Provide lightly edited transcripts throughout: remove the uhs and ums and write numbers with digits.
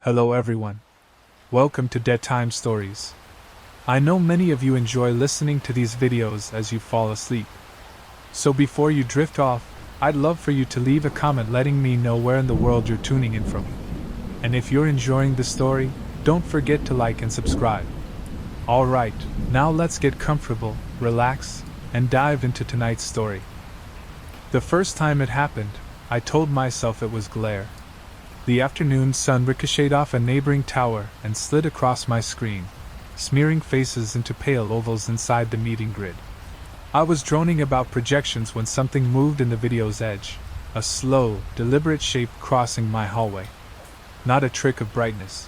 Hello everyone. Welcome to Dead Time Stories. I know many of you enjoy listening to these videos as you fall asleep. So before you drift off, I'd love for you to leave a comment letting me know where in the world you're tuning in from. And if you're enjoying the story, don't forget to like and subscribe. Alright, now let's get comfortable, relax, and dive into tonight's story. The first time it happened, I told myself it was glare. The afternoon sun ricocheted off a neighboring tower and slid across my screen, smearing faces into pale ovals inside the meeting grid. I was droning about projections when something moved in the video's edge, a slow, deliberate shape crossing my hallway. Not a trick of brightness.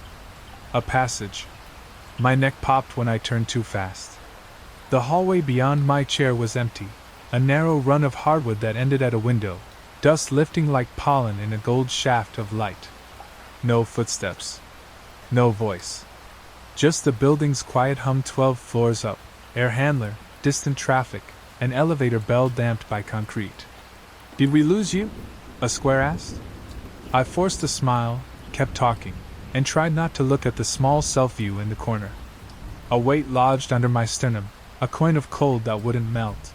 A passage. My neck popped when I turned too fast. The hallway beyond my chair was empty, a narrow run of hardwood that ended at a window, dust lifting like pollen in a gold shaft of light. No footsteps. No voice. Just the building's quiet hum 12 floors up, air handler, distant traffic, an elevator bell damped by concrete. "Did we lose you?" a square asked. I forced a smile, kept talking, and tried not to look at the small self-view in the corner. A weight lodged under my sternum, a coin of cold that wouldn't melt.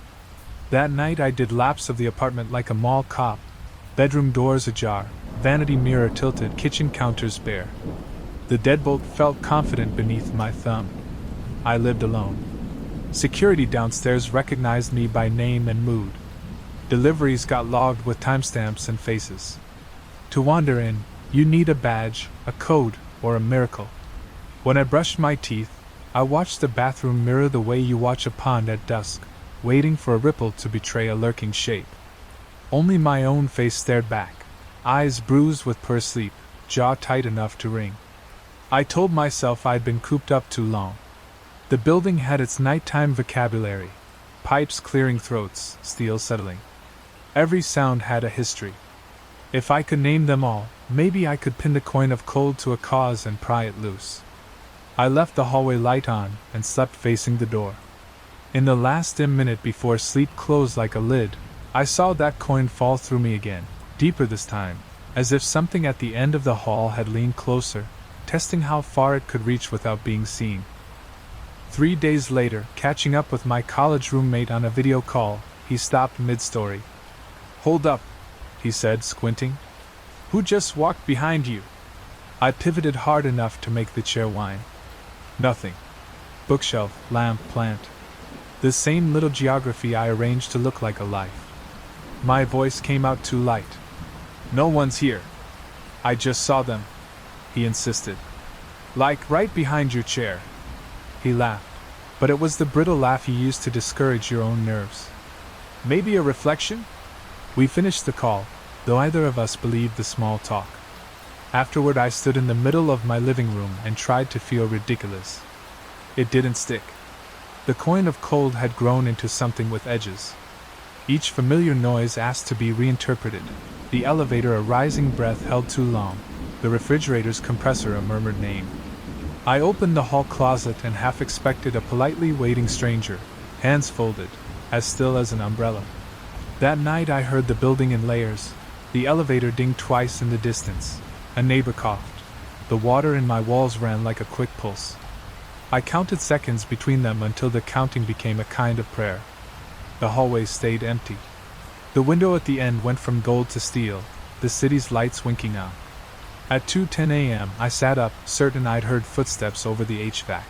That night I did laps of the apartment like a mall cop, bedroom doors ajar, vanity mirror tilted, kitchen counters bare. The deadbolt felt confident beneath my thumb. I lived alone. Security downstairs recognized me by name and mood. Deliveries got logged with timestamps and faces. To wander in, you need a badge, a code, or a miracle. When I brushed my teeth, I watched the bathroom mirror the way you watch a pond at dusk, waiting for a ripple to betray a lurking shape. Only my own face stared back, eyes bruised with poor sleep, jaw tight enough to ring. I told myself I'd been cooped up too long. The building had its nighttime vocabulary, pipes clearing throats, steel settling. Every sound had a history. If I could name them all, maybe I could pin the coin of cold to a cause and pry it loose. I left the hallway light on and slept facing the door. In the last dim minute before sleep closed like a lid, I saw that coin fall through me again, deeper this time, as if something at the end of the hall had leaned closer, testing how far it could reach without being seen. 3 days later, catching up with my college roommate on a video call, he stopped mid-story. "Hold up," he said, squinting. "Who just walked behind you?" I pivoted hard enough to make the chair whine. Nothing. Bookshelf, lamp, plant. The same little geography I arranged to look like a life. My voice came out too light. "No one's here. I just saw them," he insisted. "Like right behind your chair." He laughed, but it was the brittle laugh you use to discourage your own nerves. "Maybe a reflection?" We finished the call, though either of us believed the small talk. Afterward I stood in the middle of my living room and tried to feel ridiculous. It didn't stick. The coin of cold had grown into something with edges. Each familiar noise asked to be reinterpreted. The elevator a rising breath held too long, the refrigerator's compressor a murmured name. I opened the hall closet and half expected a politely waiting stranger, hands folded, as still as an umbrella. That night I heard the building in layers, the elevator dinged twice in the distance. A neighbor coughed. The water in my walls ran like a quick pulse. I counted seconds between them until the counting became a kind of prayer. The hallway stayed empty. The window at the end went from gold to steel, the city's lights winking out. At 2:10 a.m. I sat up, certain I'd heard footsteps over the HVAC.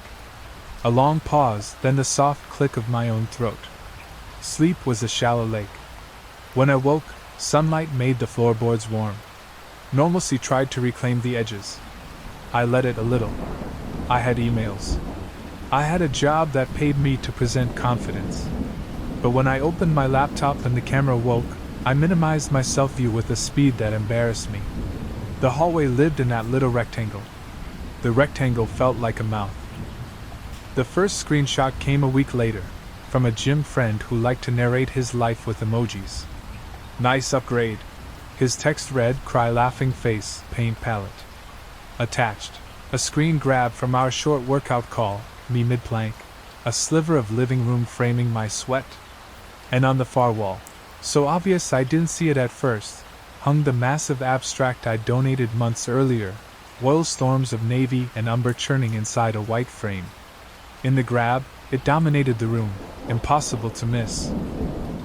A long pause, then the soft click of my own throat. Sleep was a shallow lake. When I woke, sunlight made the floorboards warm. Normalcy tried to reclaim the edges. I let it a little. I had emails. I had a job that paid me to present confidence. But when I opened my laptop and the camera woke, I minimized my self-view with a speed that embarrassed me. The hallway lived in that little rectangle. The rectangle felt like a mouth. The first screenshot came a week later, from a gym friend who liked to narrate his life with emojis. "Nice upgrade." His text read, "Cry laughing face, paint palette." Attached, a screen grab from our short workout call, me mid-plank, a sliver of living room framing my sweat. And on the far wall, so obvious I didn't see it at first, hung the massive abstract I donated months earlier, oil storms of navy and umber churning inside a white frame. In the grab, it dominated the room, impossible to miss.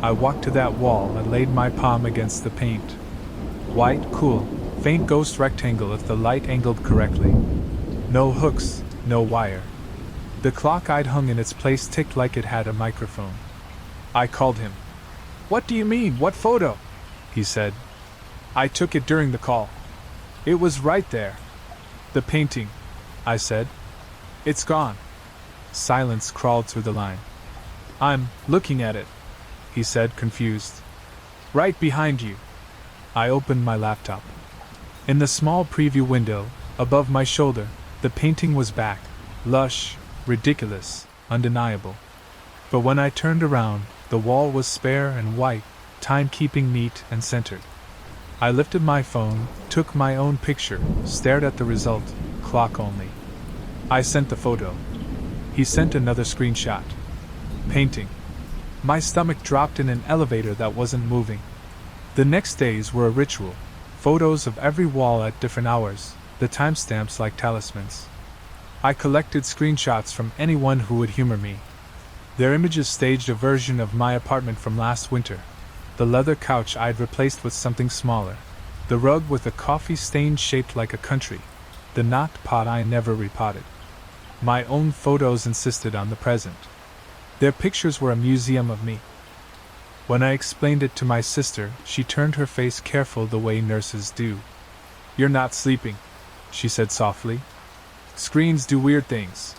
I walked to that wall and laid my palm against the paint. White, cool, faint ghost rectangle if the light angled correctly. No hooks, no wire. The clock I'd hung in its place ticked like it had a microphone. I called him. "What do you mean, what photo?" he said. "I took it during the call. It was right there." "The painting," I said. "It's gone." Silence crawled through the line. "I'm looking at it," he said, confused. "Right behind you." I opened my laptop. In the small preview window, above my shoulder, the painting was back, lush, ridiculous, undeniable. But when I turned around, the wall was spare and white, time keeping neat and centered. I lifted my phone, took my own picture, stared at the result, clock only. I sent the photo. He sent another screenshot. Painting. My stomach dropped in an elevator that wasn't moving. The next days were a ritual. Photos of every wall at different hours, the timestamps like talismans. I collected screenshots from anyone who would humor me. Their images staged a version of my apartment from last winter. The leather couch I'd replaced with something smaller. The rug with a coffee stain shaped like a country. The knocked pot I never repotted. My own photos insisted on the present. Their pictures were a museum of me. When I explained it to my sister, she turned her face careful the way nurses do. "You're not sleeping," she said softly. "Screens do weird things."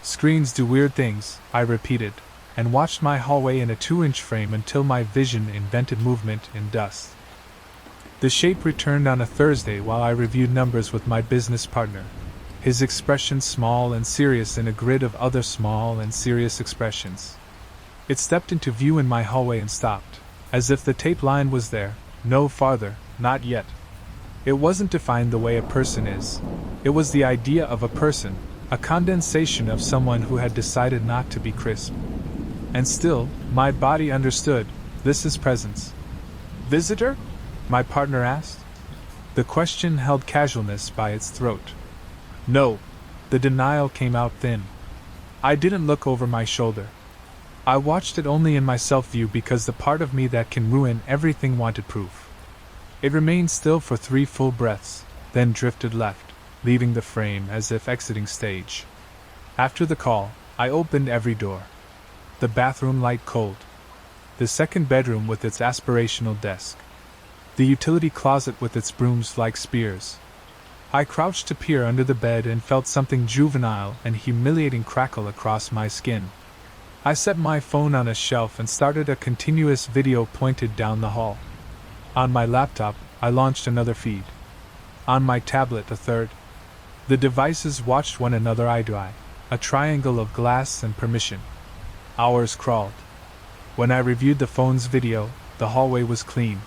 "Screens do weird things," I repeated, and watched my hallway in a 2-inch frame until my vision invented movement in dust. The shape returned on a Thursday while I reviewed numbers with my business partner. His expression small and serious in a grid of other small and serious expressions. It stepped into view in my hallway and stopped, as if the tape line was there, no farther, not yet. It wasn't defined the way a person is. It was the idea of a person, a condensation of someone who had decided not to be crisp. And still, my body understood, this is presence. "Visitor?" my partner asked. The question held casualness by its throat. "No." The denial came out thin. I didn't look over my shoulder. I watched it only in my self-view because the part of me that can ruin everything wanted proof. It remained still for 3 full breaths, then drifted left, leaving the frame as if exiting stage. After the call, I opened every door. The bathroom light cold. The second bedroom with its aspirational desk. The utility closet with its brooms like spears. I crouched to peer under the bed and felt something juvenile and humiliating crackle across my skin. I set my phone on a shelf and started a continuous video pointed down the hall. On my laptop, I launched another feed. On my tablet, a third. The devices watched one another eye to eye, a triangle of glass and permission. Hours crawled. When I reviewed the phone's video, the hallway was clean.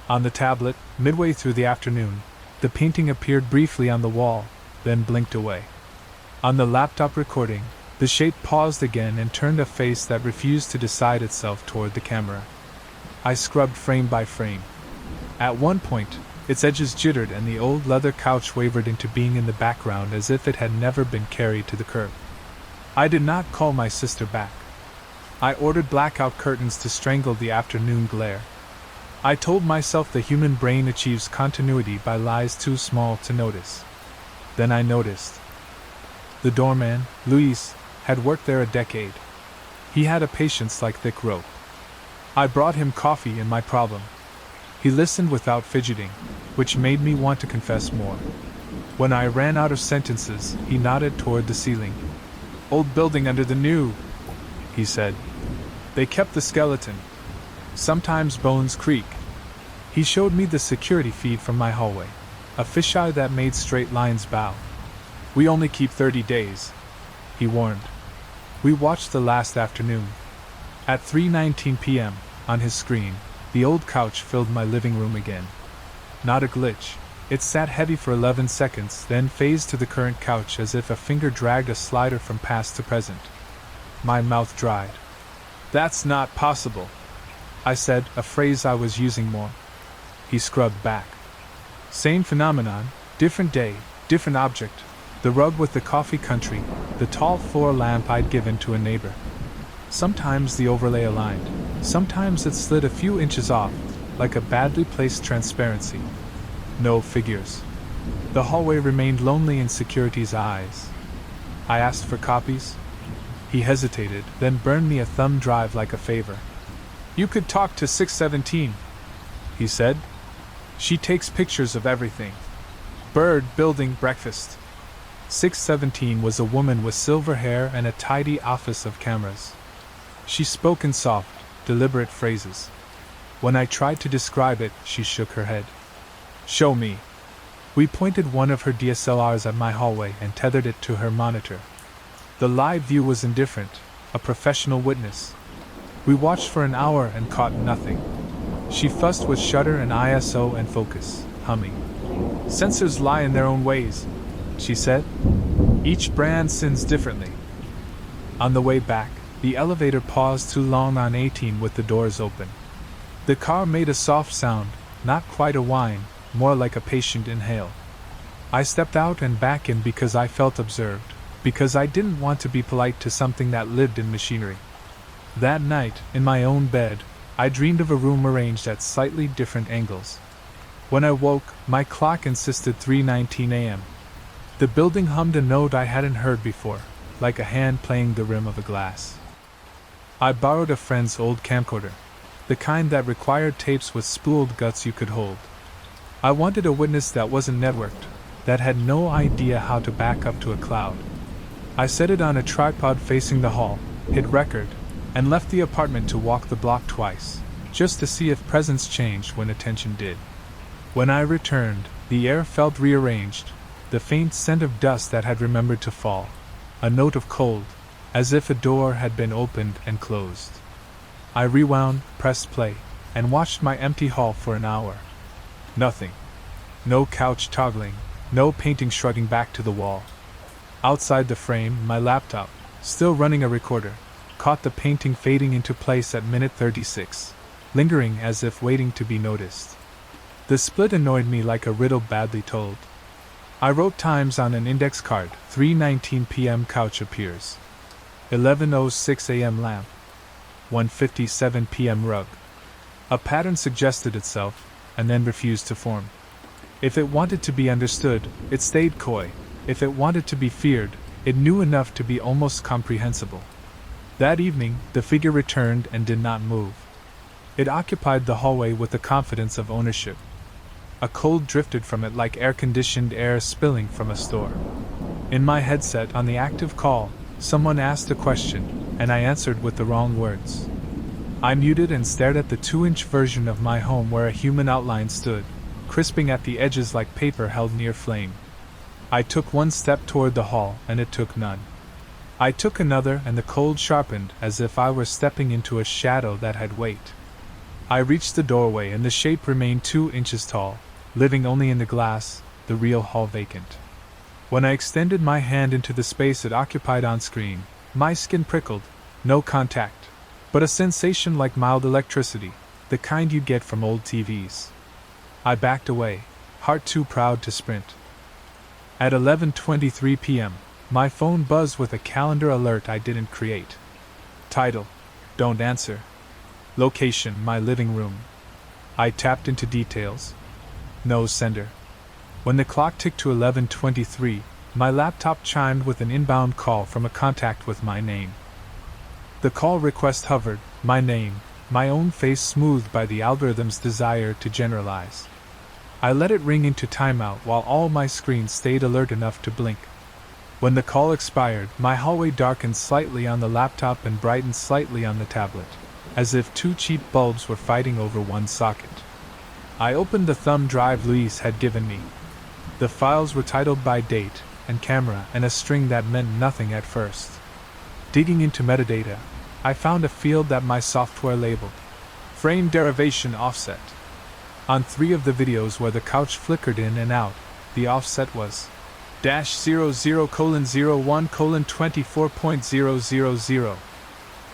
On the tablet, midway through the afternoon, the painting appeared briefly on the wall, then blinked away. On the laptop recording, the shape paused again and turned a face that refused to decide itself toward the camera. I scrubbed frame by frame. At one point, its edges jittered and the old leather couch wavered into being in the background as if it had never been carried to the curb. I did not call my sister back. I ordered blackout curtains to strangle the afternoon glare. I told myself the human brain achieves continuity by lies too small to notice. Then I noticed. The doorman, Luis, had worked there a decade. He had a patience like thick rope. I brought him coffee and my problem. He listened without fidgeting, which made me want to confess more. When I ran out of sentences, he nodded toward the ceiling. "Old building under the new," he said. "They kept the skeleton. Sometimes bones creak." He showed me the security feed from my hallway, a fisheye that made straight lines bow. "We only keep 30 days," he warned. We watched the last afternoon. At 3:19 p.m., on his screen, the old couch filled my living room again. Not a glitch. It sat heavy for 11 seconds, then phased to the current couch as if a finger dragged a slider from past to present. My mouth dried. "That's not possible," I said, a phrase I was using more. He scrubbed back. "Same phenomenon, different day, Different object. The rug with the coffee country, the tall floor lamp I'd given to a neighbor. Sometimes the overlay aligned, sometimes it slid a few inches off, like a badly placed transparency. No figures. The hallway remained lonely in security's eyes. I asked for copies. He hesitated, then burned me a thumb drive like a favor. You could talk to 617, he said. She takes pictures of everything. Bird, building, breakfast. 617 was a woman with silver hair and a tidy office of cameras. She spoke in soft, deliberate phrases. When I tried to describe it, she shook her head. Show me. We pointed one of her DSLRs at my hallway and tethered it to her monitor. The live view was indifferent, a professional witness. We watched for an hour and caught nothing. She fussed with shutter and ISO and focus, humming. Sensors lie in their own ways, she said. Each brand sins differently. On the way back, the elevator paused too long on 18 with the doors open. The car made a soft sound, not quite a whine, more like a patient inhale. I stepped out and back in because I felt observed, because I didn't want to be polite to something that lived in machinery. That night, in my own bed, I dreamed of a room arranged at slightly different angles. When I woke, my clock insisted 3:19 a.m. The building hummed a note I hadn't heard before, like a hand playing the rim of a glass. I borrowed a friend's old camcorder, the kind that required tapes with spooled guts you could hold. I wanted a witness that wasn't networked, that had no idea how to back up to a cloud. I set it on a tripod facing the hall, hit record, and left the apartment to walk the block twice, just to see if presence changed when attention did. When I returned, the air felt rearranged, the faint scent of dust that had remembered to fall, a note of cold, as if a door had been opened and closed. I rewound, pressed play, and watched my empty hall for an hour. Nothing. No couch toggling, no painting shrugging back to the wall. Outside the frame, my laptop, still running a recorder, caught the painting fading into place at minute 36, lingering as if waiting to be noticed. The split annoyed me like a riddle badly told. I wrote times on an index card. 3:19 p.m. couch appears. 11:06 a.m. lamp. 1:57 p.m. rug. A pattern suggested itself, and then refused to form. If it wanted to be understood, it stayed coy. If it wanted to be feared, it knew enough to be almost comprehensible. That evening, the figure returned and did not move. It occupied the hallway with the confidence of ownership. A cold drifted from it like air-conditioned air spilling from a store. In my headset on the active call, someone asked a question, and I answered with the wrong words. I muted and stared at the 2-inch version of my home where a human outline stood, crisping at the edges like paper held near flame. I took one step toward the hall, and it took none. I took another, and the cold sharpened as if I were stepping into a shadow that had weight. I reached the doorway, and the shape remained 2 inches tall, living only in the glass, the real hall vacant. When I extended my hand into the space it occupied on screen, my skin prickled, no contact, but a sensation like mild electricity, the kind you get from old TVs. I backed away, heart too proud to sprint. At 11:23 p.m., my phone buzzed with a calendar alert I didn't create. Title: Don't answer. Location: my living room. I tapped into details. No sender. When the clock ticked to 11:23, my laptop chimed with an inbound call from a contact with my name. The call request hovered, my name, my own face smoothed by the algorithm's desire to generalize. I let it ring into timeout while all my screens stayed alert enough to blink. When the call expired, my hallway darkened slightly on the laptop and brightened slightly on the tablet, as if two cheap bulbs were fighting over one socket. I opened the thumb drive Luis had given me. The files were titled by date and camera and a string that meant nothing at first. Digging into metadata, I found a field that my software labeled frame derivation offset. On 3 of the videos where the couch flickered in and out, the offset was -00:01:24.000,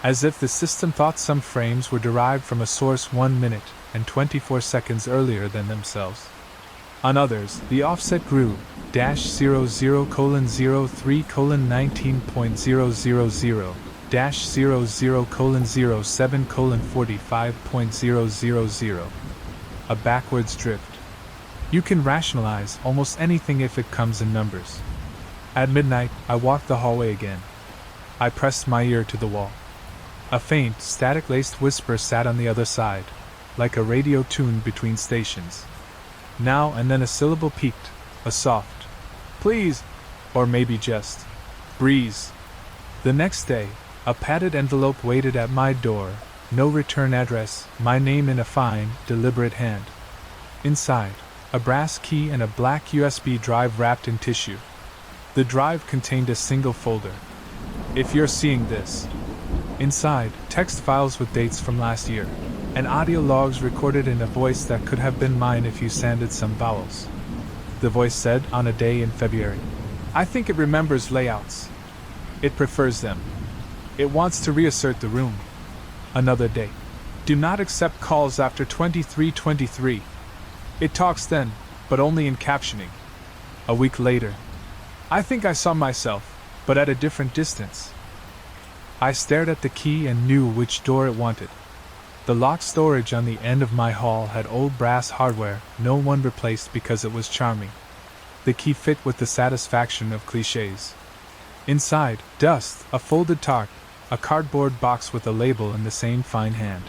as if the system thought some frames were derived from a source 1 minute and 24 seconds earlier than themselves. On others, the offset grew, -00:03:19.000, -00:07:45.000. A backwards drift. You can rationalize almost anything if it comes in numbers. At midnight, I walked the hallway again. I pressed my ear to the wall. A faint, static-laced whisper sat on the other side, like a radio tuned between stations. Now and then a syllable peaked, a soft, "Please," or maybe just, "Breeze." The next day, a padded envelope waited at my door, no return address, my name in a fine, deliberate hand. Inside, a brass key and a black USB drive wrapped in tissue. The drive contained a single folder. If you're seeing this. Inside, text files with dates from last year, and audio logs recorded in a voice that could have been mine if you sanded some vowels. The voice said, on a day in February, "I think it remembers layouts. It prefers them. It wants to reassert the room." Another day. "Do not accept calls after 23:23. It talks then, but only in captioning." A week later. "I think I saw myself, but at a different distance." I stared at the key and knew which door it wanted. The locked storage on the end of my hall had old brass hardware no one replaced because it was charming. The key fit with the satisfaction of clichés. Inside, dust, a folded tarp, a cardboard box with a label in the same fine hand.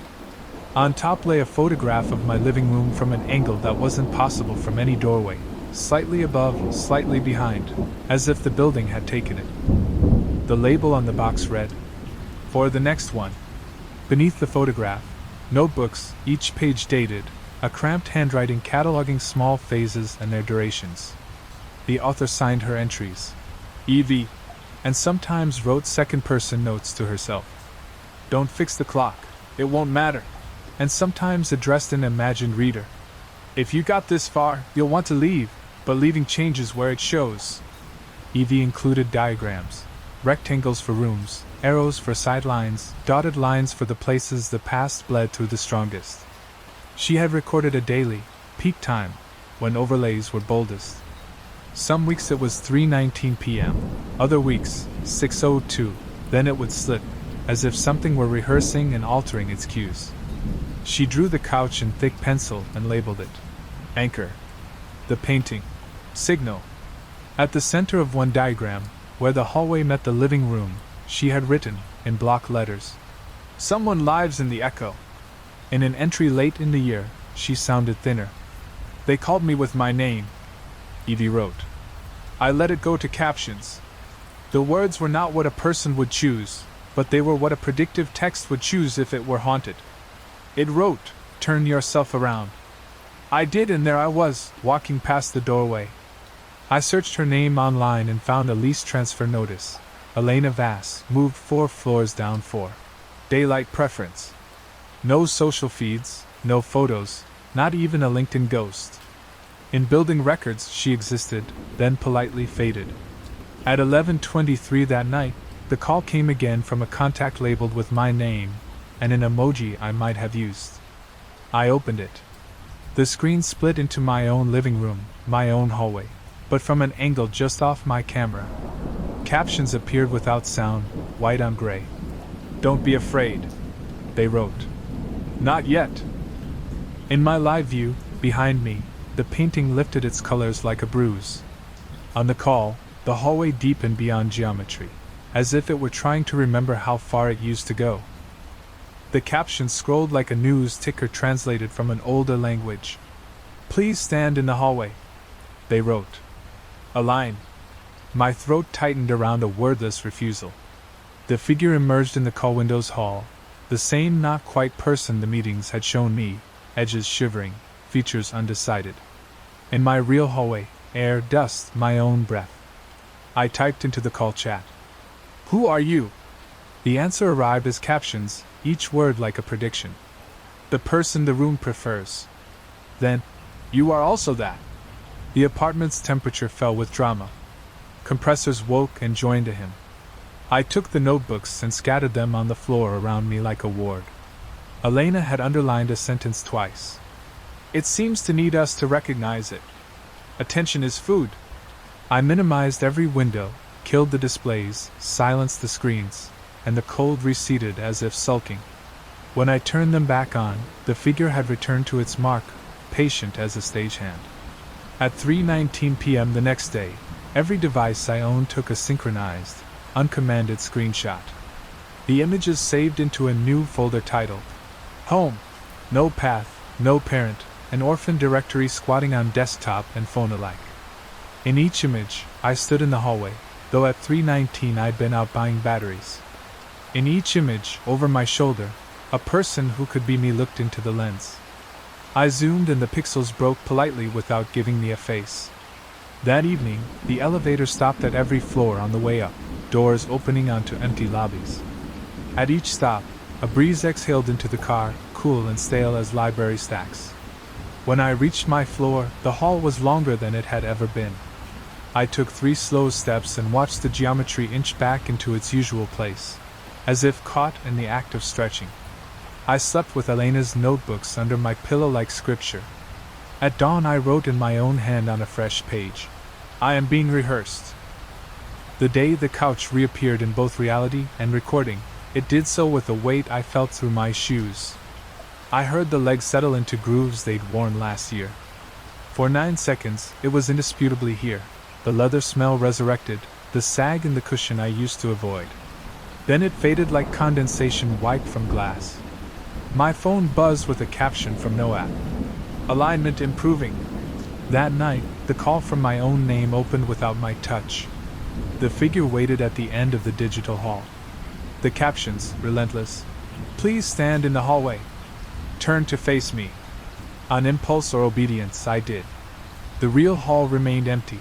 On top lay a photograph of my living room from an angle that wasn't possible from any doorway, slightly above, slightly behind, as if the building had taken it. The label on the box read, "For the next one." Beneath the photograph, notebooks, each page dated, a cramped handwriting cataloging small phases and their durations. The author signed her entries, "Evie," and sometimes wrote second-person notes to herself. "Don't fix the clock, it won't matter," and sometimes addressed an imagined reader. "If you got this far, you'll want to leave, but leaving changes where it shows." Evie included diagrams, rectangles for rooms, arrows for sidelines, dotted lines for the places the past bled through the strongest. She had recorded a daily, peak time, when overlays were boldest. Some weeks it was 3:19 p.m., other weeks 6:02, then it would slip, as if something were rehearsing and altering its cues. She drew the couch in thick pencil and labeled it "Anchor." The painting, "Signal." At the center of one diagram, where the hallway met the living room, she had written, in block letters, "Someone lives in the echo." In an entry late in the year, she sounded thinner. "They called me with my name," Evie wrote. "I let it go to captions. The words were not what a person would choose, but they were what a predictive text would choose if it were haunted. It wrote, 'Turn yourself around.' I did, and there I was, walking past the doorway. I searched her name online and found a lease transfer notice. Elena Vass, moved 4 floors down 4. Daylight preference. No social feeds, no photos, not even a LinkedIn ghost. In building records she existed, then politely faded. At 11:23 that night, the call came again from a contact labeled with my name, and an emoji I might have used. I opened it. The screen split into my own living room, my own hallway, but from an angle just off my camera. Captions appeared without sound, white on gray. "Don't be afraid," they wrote. "Not yet." In my live view, behind me, the painting lifted its colors like a bruise. On the call, the hallway deepened beyond geometry, as if it were trying to remember how far it used to go. The caption scrolled like a news ticker translated from an older language. "Please stand in the hallway," they wrote. A line. My throat tightened around a wordless refusal. The figure emerged in the call window's hall, the same not quite person the meetings had shown me, edges shivering, features undecided. In my real hallway, air, dust, my own breath. I typed into the call chat. "Who are you?" The answer arrived as captions, each word like a prediction. "The person the room prefers." Then, "You are also that." The apartment's temperature fell with drama. Compressors woke and joined to him. I took the notebooks and scattered them on the floor around me like a ward. Elena had underlined a sentence twice. "It seems to need us to recognize it." Attention is food. I minimized every window, killed the displays, silenced the screens, and the cold receded as if sulking. When I turned them back on, the figure had returned to its mark, patient as a stagehand. At 3:19 p.m. the next day, every device I owned took a synchronized, uncommanded screenshot. The images saved into a new folder titled Home. No path, no parent, an orphan directory squatting on desktop and phone alike. In each image, I stood in the hallway, though at 3:19 I'd been out buying batteries. In each image, over my shoulder, a person who could be me looked into the lens. I zoomed and the pixels broke politely without giving me a face. That evening, the elevator stopped at every floor on the way up, doors opening onto empty lobbies. At each stop, a breeze exhaled into the car, cool and stale as library stacks. When I reached my floor, the hall was longer than it had ever been. I took 3 slow steps and watched the geometry inch back into its usual place, as if caught in the act of stretching. I slept with Elena's notebooks under my pillow like scripture. At dawn I wrote in my own hand on a fresh page, "I am being rehearsed." The day the couch reappeared in both reality and recording, it did so with a weight I felt through my shoes. I heard the legs settle into grooves they'd worn last year. For 9 seconds, it was indisputably here. The leather smell resurrected, the sag in the cushion I used to avoid. Then it faded like condensation wiped from glass. My phone buzzed with a caption from no app. Alignment improving. That night, the call from my own name opened without my touch. The figure waited at the end of the digital hall. The captions, relentless. "Please stand in the hallway. Turn to face me." On impulse or obedience, I did. The real hall remained empty.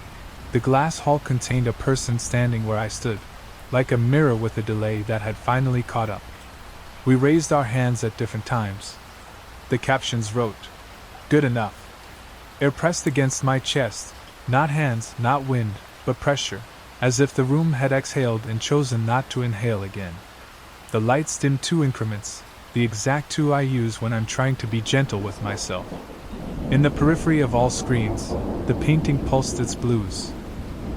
The glass hall contained a person standing where I stood, like a mirror with a delay that had finally caught up. We raised our hands at different times. The captions wrote, "Good enough." Air pressed against my chest, not hands, not wind, but pressure, as if the room had exhaled and chosen not to inhale again. The lights dimmed 2 increments, the exact 2 I use when I'm trying to be gentle with myself. In the periphery of all screens, the painting pulsed its blues.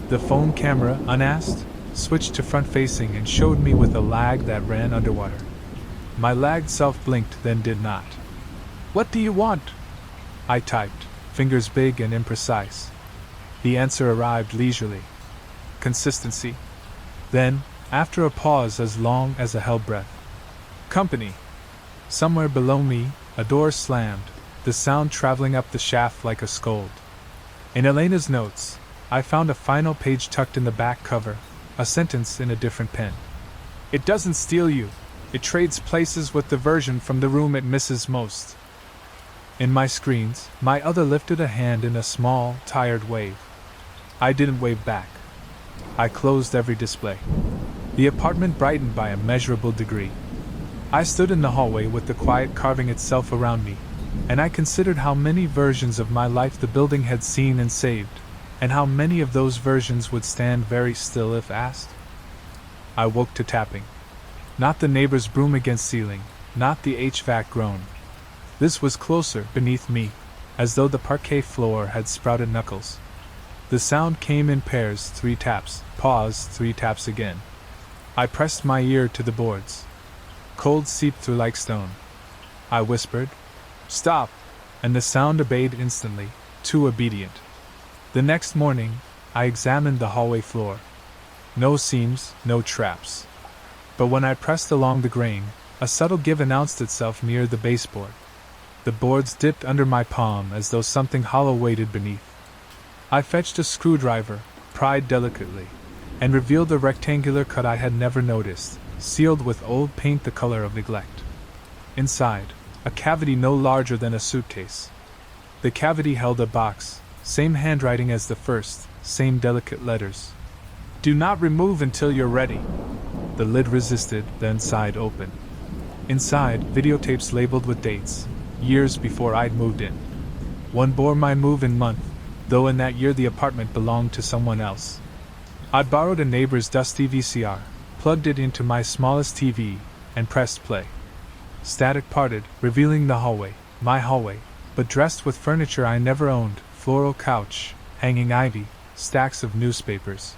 The phone camera, unasked, switched to front-facing and showed me with a lag that ran underwater. My lagged self blinked, then did not. "What do you want?" I typed, fingers big and imprecise. The answer arrived leisurely. "Consistency." Then, after a pause as long as a held breath, "Company." Somewhere below me, a door slammed, the sound traveling up the shaft like a scold. In Elena's notes, I found a final page tucked in the back cover, a sentence in a different pen. "It doesn't steal you. It trades places with the version from the room it misses most." In my screens, my other lifted a hand in a small, tired wave. I didn't wave back. I closed every display. The apartment brightened by a measurable degree. I stood in the hallway with the quiet carving itself around me, and I considered how many versions of my life the building had seen and saved, and how many of those versions would stand very still if asked. I woke to tapping. Not the neighbor's broom against ceiling, not the HVAC groan. This was closer, beneath me, as though the parquet floor had sprouted knuckles. The sound came in pairs, 3 taps, pause, 3 taps again. I pressed my ear to the boards. Cold seeped through like stone. I whispered, "Stop," and the sound obeyed instantly, too obedient. The next morning, I examined the hallway floor. No seams, no traps. But when I pressed along the grain, a subtle give announced itself near the baseboard. The boards dipped under my palm as though something hollow waited beneath. I fetched a screwdriver, pried delicately, and revealed a rectangular cut I had never noticed, sealed with old paint the color of neglect. Inside, a cavity no larger than a suitcase. The cavity held a box, same handwriting as the first, same delicate letters. "Do not remove until you're ready." The lid resisted, then sighed open. Inside, videotapes labeled with dates, years before I'd moved in. One bore my move-in month, though in that year the apartment belonged to someone else. I borrowed a neighbor's dusty VCR, plugged it into my smallest TV, and pressed play. Static parted, revealing the hallway, my hallway, but dressed with furniture I never owned, floral couch, hanging ivy, stacks of newspapers.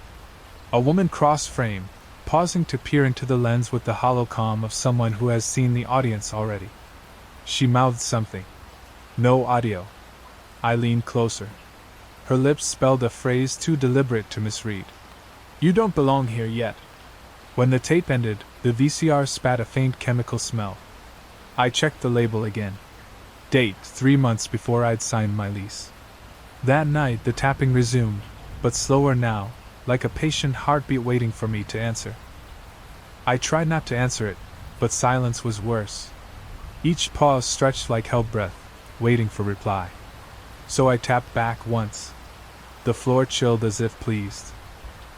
A woman cross-frame, pausing to peer into the lens with the hollow calm of someone who has seen the audience already. She mouthed something. No audio. I leaned closer. Her lips spelled a phrase too deliberate to misread. You don't belong here yet. When the tape ended, the VCR spat a faint chemical smell. I checked the label again. Date 3 months before I'd signed my lease. That night the tapping resumed, but slower now, like a patient heartbeat waiting for me to answer. I tried not to answer it, but silence was worse. Each pause stretched like held breath, waiting for reply. So I tapped back once. The floor chilled as if pleased.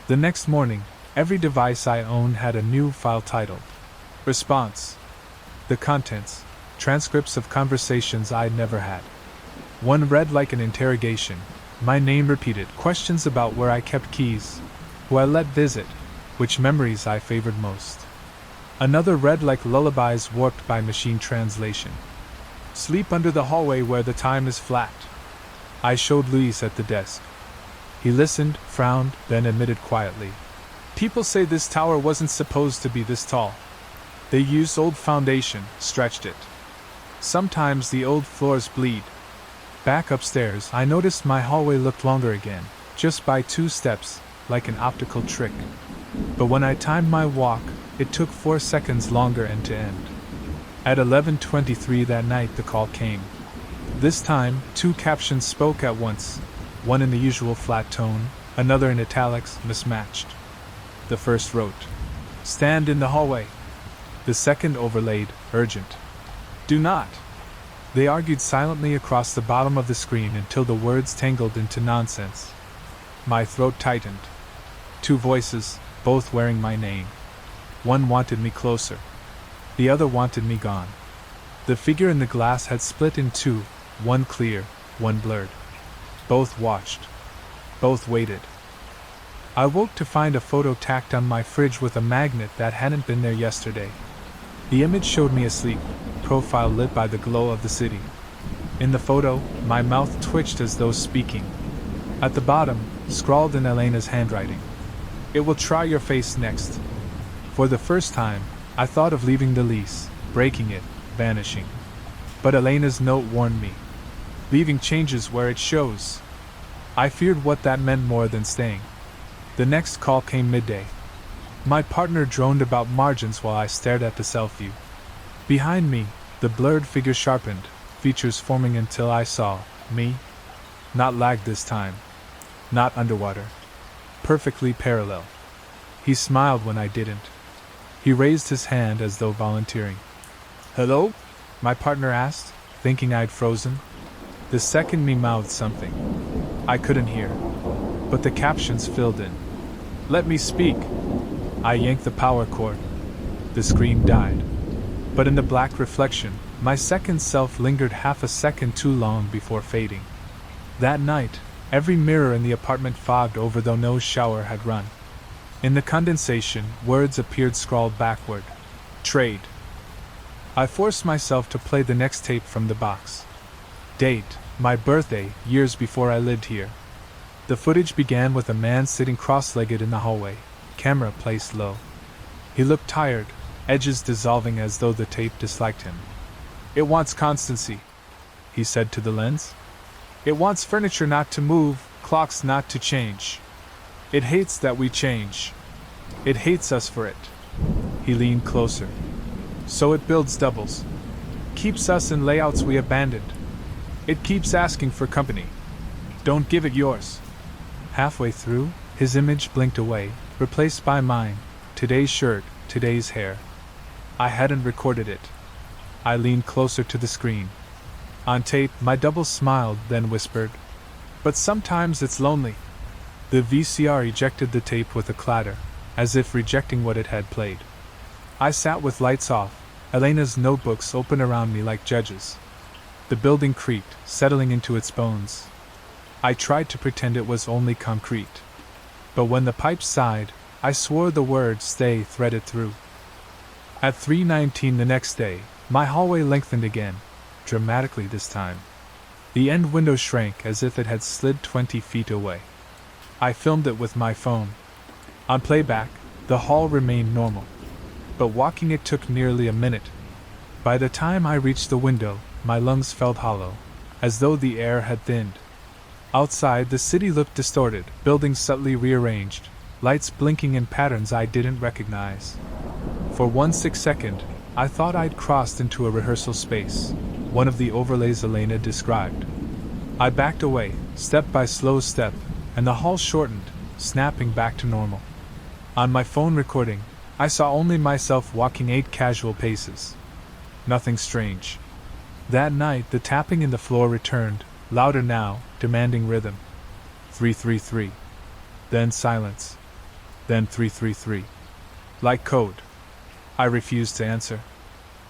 The next morning, every device I owned had a new file titled Response. The contents, transcripts of conversations I'd never had. One read like an interrogation, my name repeated, questions about where I kept keys, who I let visit, which memories I favored most. Another read like lullabies warped by machine translation. Sleep under the hallway where the time is flat. I showed Luis at the desk. He listened, frowned, then admitted quietly. People say this tower wasn't supposed to be this tall. They used old foundation, stretched it. Sometimes the old floors bleed. Back upstairs, I noticed my hallway looked longer again, just by 2 steps, like an optical trick. But when I timed my walk, it took 4 seconds longer end to end. At 11:23 that night the call came. This time, 2 captions spoke at once, one in the usual flat tone, another in italics, mismatched. The first wrote, "Stand in the hallway." The second overlaid, "Urgent. Do not." They argued silently across the bottom of the screen until the words tangled into nonsense. My throat tightened. 2 voices, both wearing my name. One wanted me closer. The other wanted me gone. The figure in the glass had split in 2, one clear, one blurred. Both watched. Both waited. I woke to find a photo tacked on my fridge with a magnet that hadn't been there yesterday. The image showed me asleep, profile lit by the glow of the city. In the photo, my mouth twitched as though speaking. At the bottom, scrawled in Elena's handwriting, "It will try your face next." For the first time, I thought of leaving the lease, breaking it, vanishing. But Elena's note warned me. Leaving changes where it shows. I feared what that meant more than staying. The next call came midday. My partner droned about margins while I stared at the self-view. Behind me, the blurred figure sharpened, features forming until I saw me. Not lagged this time. Not underwater. Perfectly parallel. He smiled when I didn't. He raised his hand as though volunteering. "Hello?" my partner asked, thinking I'd frozen. The second me mouthed something. I couldn't hear. But the captions filled in. "Let me speak." I yanked the power cord. The screen died. But in the black reflection, my second self lingered half a second too long before fading. That night, every mirror in the apartment fogged over though no shower had run. In the condensation, words appeared scrawled backward. Trade. I forced myself to play the next tape from the box. Date, my birthday, years before I lived here. The footage began with a man sitting cross-legged in the hallway, camera placed low. He looked tired, edges dissolving as though the tape disliked him. "It wants constancy," he said to the lens. "It wants furniture not to move, clocks not to change. It hates that we change. It hates us for it." He leaned closer. "So it builds doubles. Keeps us in layouts we abandoned. It keeps asking for company. Don't give it yours." Halfway through, his image blinked away, replaced by mine. Today's shirt, today's hair. I hadn't recorded it. I leaned closer to the screen. On tape, my double smiled, then whispered, "But sometimes it's lonely." The VCR ejected the tape with a clatter, as if rejecting what it had played. I sat with lights off, Elena's notebooks open around me like judges. The building creaked, settling into its bones. I tried to pretend it was only concrete. But when the pipes sighed, I swore the word "stay" threaded through. At 3:19 the next day, my hallway lengthened again, dramatically this time. The end window shrank as if it had slid 20 feet away. I filmed it with my phone. On playback, the hall remained normal. But walking it took nearly a minute. By the time I reached the window, my lungs felt hollow, as though the air had thinned. Outside, the city looked distorted, buildings subtly rearranged, lights blinking in patterns I didn't recognize. For 1 second, I thought I'd crossed into a rehearsal space, one of the overlays Elena described. I backed away, step by slow step, and the hall shortened, snapping back to normal. On my phone recording, I saw only myself walking 8 casual paces. Nothing strange. That night, the tapping in the floor returned, louder now, demanding rhythm. 333. Then silence. Then 333. Like code. I refused to answer.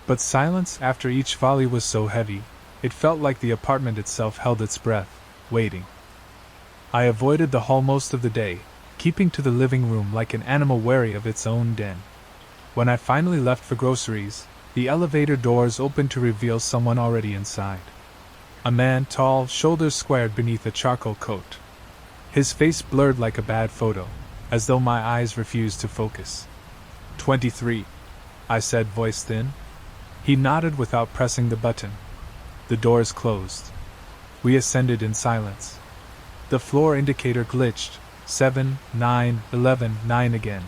But silence after each volley was so heavy, it felt like the apartment itself held its breath, waiting. I avoided the hall most of the day, keeping to the living room like an animal wary of its own den. When I finally left for groceries, the elevator doors opened to reveal someone already inside. A man, tall, shoulders squared beneath a charcoal coat. His face blurred like a bad photo, as though my eyes refused to focus. 23, I said, voice thin. He nodded without pressing the button. The doors closed. We ascended in silence. The floor indicator glitched. 7, 9, 11, 9 again.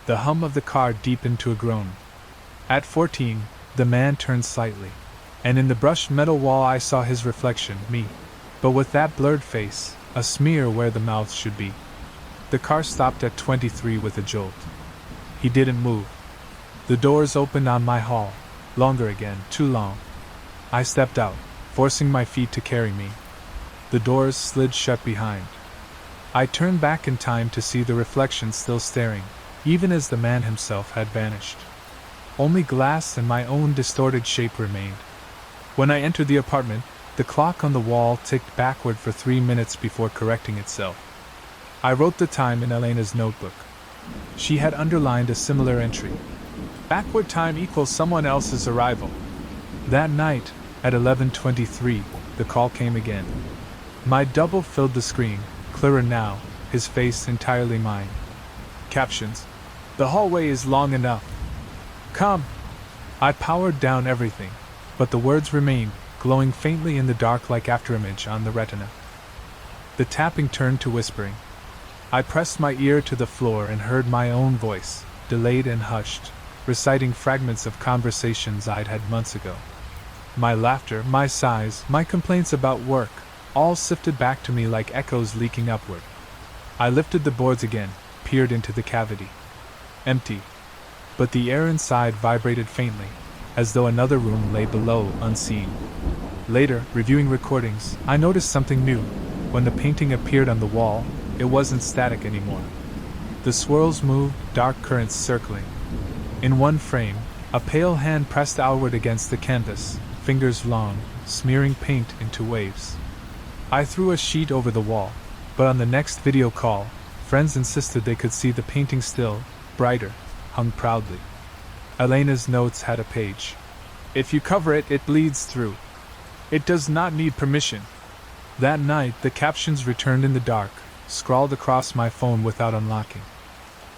The hum of the car deepened to a groan. At 14, the man turned slightly, and in the brushed metal wall I saw his reflection, me, but with that blurred face, a smear where the mouth should be. The car stopped at 23 with a jolt. He didn't move. The doors opened on my hall, longer again, too long. I stepped out, forcing my feet to carry me. The doors slid shut behind. I turned back in time to see the reflection still staring, even as the man himself had vanished. Only glass and my own distorted shape remained. When I entered the apartment, the clock on the wall ticked backward for 3 minutes before correcting itself. I wrote the time in Elena's notebook. She had underlined a similar entry. Backward time equals someone else's arrival. That night, at 11:23, the call came again. My double filled the screen, clearer now, his face entirely mine. Captions. The hallway is long enough. Come. I powered down everything, but the words remained, glowing faintly in the dark like afterimage on the retina. The tapping turned to whispering. I pressed my ear to the floor and heard my own voice, delayed and hushed, reciting fragments of conversations I'd had months ago. My laughter, my sighs, my complaints about work, all sifted back to me like echoes leaking upward. I lifted the boards again, peered into the cavity. Empty. But the air inside vibrated faintly, as though another room lay below, unseen. Later, reviewing recordings, I noticed something new. When the painting appeared on the wall, it wasn't static anymore. The swirls moved, dark currents circling. In one frame, a pale hand pressed outward against the canvas, fingers long, smearing paint into waves. I threw a sheet over the wall, but on the next video call, friends insisted they could see the painting still, brighter, hung proudly. Elena's notes had a page. If you cover it, it bleeds through. It does not need permission. That night, the captions returned in the dark, scrawled across my phone without unlocking.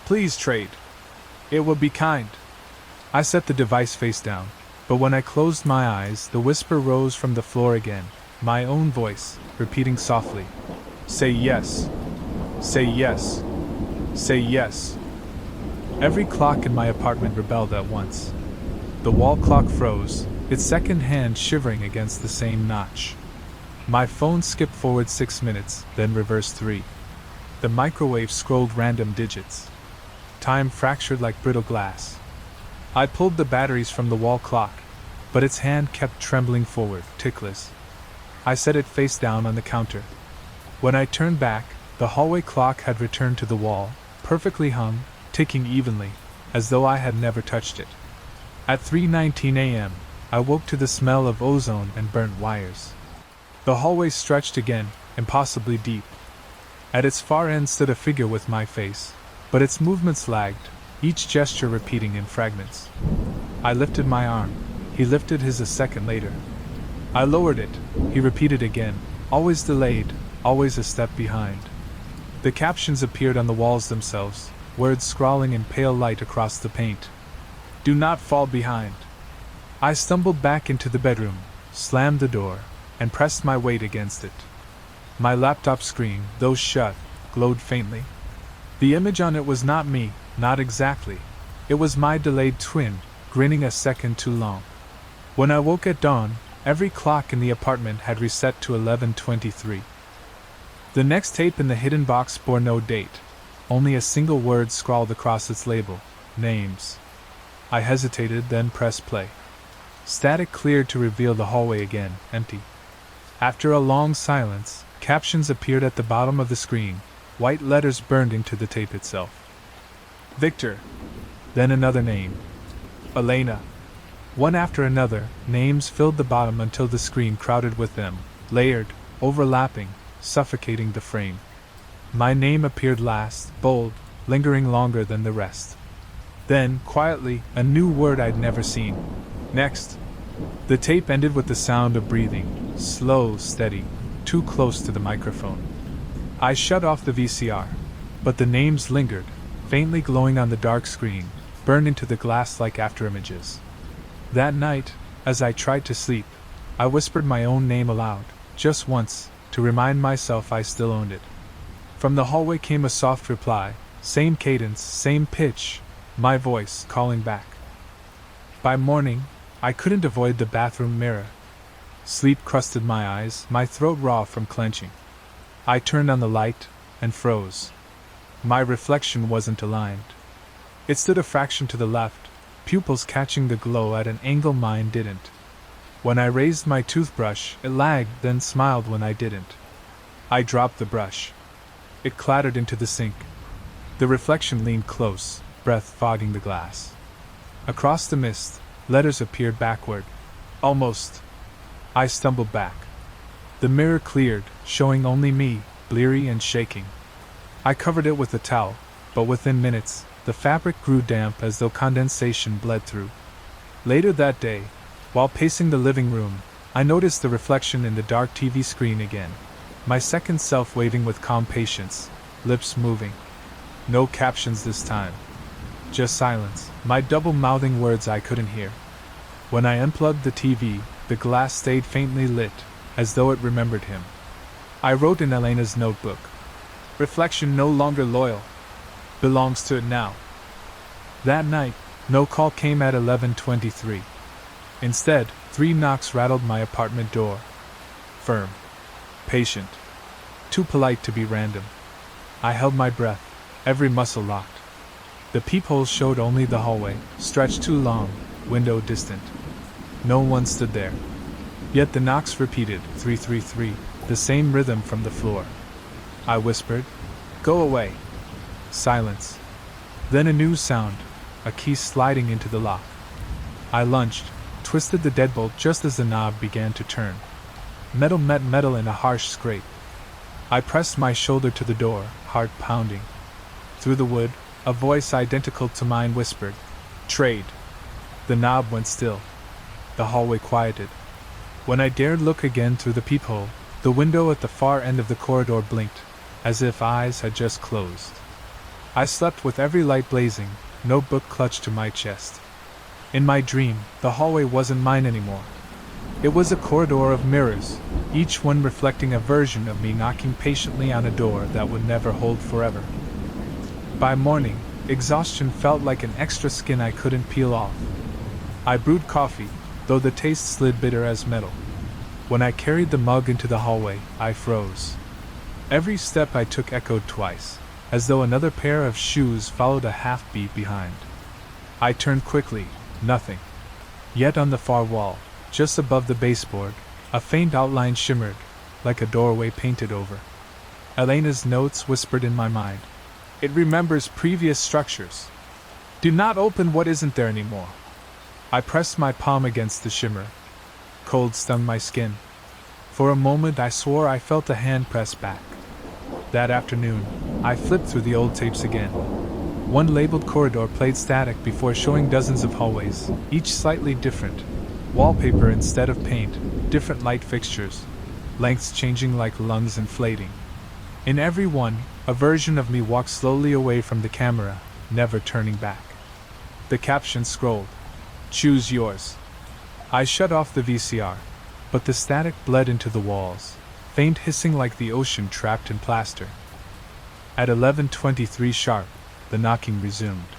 Please trade. It will be kind. I set the device face down, but when I closed my eyes, the whisper rose from the floor again, my own voice, repeating softly. Say yes. Say yes. Say yes. Every clock in my apartment rebelled at once. The wall clock froze, its second hand shivering against the same notch. My phone skipped forward 6 minutes, then reversed 3. The microwave scrolled random digits. Time fractured like brittle glass. I pulled the batteries from the wall clock, but its hand kept trembling forward, tickless. I set it face down on the counter. When I turned back, the hallway clock had returned to the wall, perfectly hung, ticking evenly, as though I had never touched it. At 3:19 a.m., I woke to the smell of ozone and burnt wires. The hallway stretched again, impossibly deep. At its far end stood a figure with my face, but its movements lagged, each gesture repeating in fragments. I lifted my arm. He lifted his a second later. I lowered it, he repeated again, always delayed, always a step behind. The captions appeared on the walls themselves, words scrawling in pale light across the paint. Do not fall behind. I stumbled back into the bedroom, slammed the door, and pressed my weight against it. My laptop screen, though shut, glowed faintly. The image on it was not me, not exactly. It was my delayed twin, grinning a second too long. When I woke at dawn, every clock in the apartment had reset to 11:23. The next tape in the hidden box bore no date, only a single word scrawled across its label: names. I hesitated, then pressed play. Static cleared to reveal the hallway again, empty. After a long silence, captions appeared at the bottom of the screen, white letters burned into the tape itself. Victor. Then another name. Elena. One after another, names filled the bottom until the screen crowded with them, layered, overlapping, suffocating the frame. My name appeared last, bold, lingering longer than the rest. Then, quietly, a new word I'd never seen. Next. The tape ended with the sound of breathing, slow, steady, too close to the microphone. I shut off the VCR, but the names lingered, faintly glowing on the dark screen, burned into the glass like afterimages. That night, as I tried to sleep, I whispered my own name aloud, just once, to remind myself I still owned it. From the hallway came a soft reply, same cadence, same pitch, my voice calling back. By morning, I couldn't avoid the bathroom mirror. Sleep crusted my eyes, my throat raw from clenching. I turned on the light, and froze. My reflection wasn't aligned. It stood a fraction to the left, pupils catching the glow at an angle mine didn't. When I raised my toothbrush, it lagged, then smiled when I didn't. I dropped the brush. It clattered into the sink. The reflection leaned close, breath fogging the glass. Across the mist, letters appeared backward. Almost. I stumbled back. The mirror cleared, showing only me, bleary and shaking. I covered it with a towel, but within minutes, the fabric grew damp as though condensation bled through. Later that day, while pacing the living room, I noticed the reflection in the dark TV screen again. My second self waving with calm patience, lips moving. No captions this time. Just silence, my double-mouthing words I couldn't hear. When I unplugged the TV, the glass stayed faintly lit, as though it remembered him. I wrote in Elena's notebook. Reflection no longer loyal. Belongs to it now. That night, no call came at 11:23. Instead, 3 knocks rattled my apartment door. Firm. Patient. Too polite to be random. I held my breath, every muscle locked. The peepholes showed only the hallway, stretched too long, window distant. No one stood there. Yet the knocks repeated, 333, the same rhythm from the floor. I whispered, "Go away." Silence. Then a new sound, a key sliding into the lock. I lunged, twisted the deadbolt just as the knob began to turn. Metal met metal in a harsh scrape. I pressed my shoulder to the door, heart pounding. Through the wood, a voice identical to mine whispered, "Trade." The knob went still. The hallway quieted. When I dared look again through the peephole, the window at the far end of the corridor blinked, as if eyes had just closed. I slept with every light blazing, notebook clutched to my chest. In my dream, the hallway wasn't mine anymore. It was a corridor of mirrors, each one reflecting a version of me knocking patiently on a door that would never hold forever. By morning, exhaustion felt like an extra skin I couldn't peel off. I brewed coffee, though the taste slid bitter as metal. When I carried the mug into the hallway, I froze. Every step I took echoed twice, as though another pair of shoes followed a half-beat behind. I turned quickly, nothing. Yet on the far wall, just above the baseboard, a faint outline shimmered, like a doorway painted over. Elena's notes whispered in my mind. It remembers previous structures. Do not open what isn't there anymore. I pressed my palm against the shimmer. Cold stung my skin. For a moment I swore I felt a hand press back. That afternoon, I flipped through the old tapes again. One labeled corridor played static before showing dozens of hallways, each slightly different. Wallpaper instead of paint, different light fixtures, lengths changing like lungs inflating. In every one, a version of me walks slowly away from the camera, never turning back. The caption scrolled, "Choose yours." I shut off the VCR, but the static bled into the walls, faint hissing like the ocean trapped in plaster. At 11:23 sharp, the knocking resumed.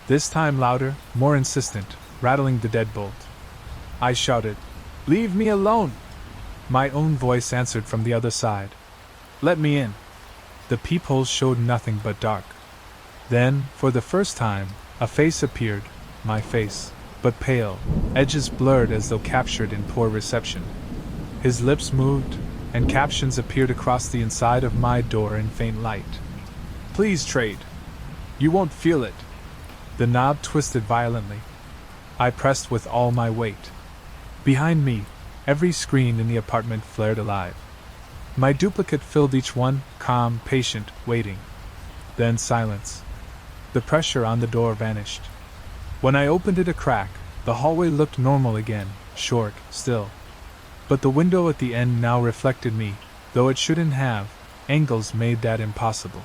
This time louder, more insistent, rattling the deadbolt. I shouted, "Leave me alone!" My own voice answered from the other side, "Let me in." The peepholes showed nothing but dark. Then, for the first time, a face appeared, my face, but pale, edges blurred as though captured in poor reception. His lips moved, and captions appeared across the inside of my door in faint light. "Please trade. You won't feel it." The knob twisted violently. I pressed with all my weight. Behind me, every screen in the apartment flared alive. My duplicate filled each one, calm, patient, waiting. Then silence. The pressure on the door vanished. When I opened it a crack, the hallway looked normal again, short, still. But the window at the end now reflected me, though it shouldn't have. Angles made that impossible.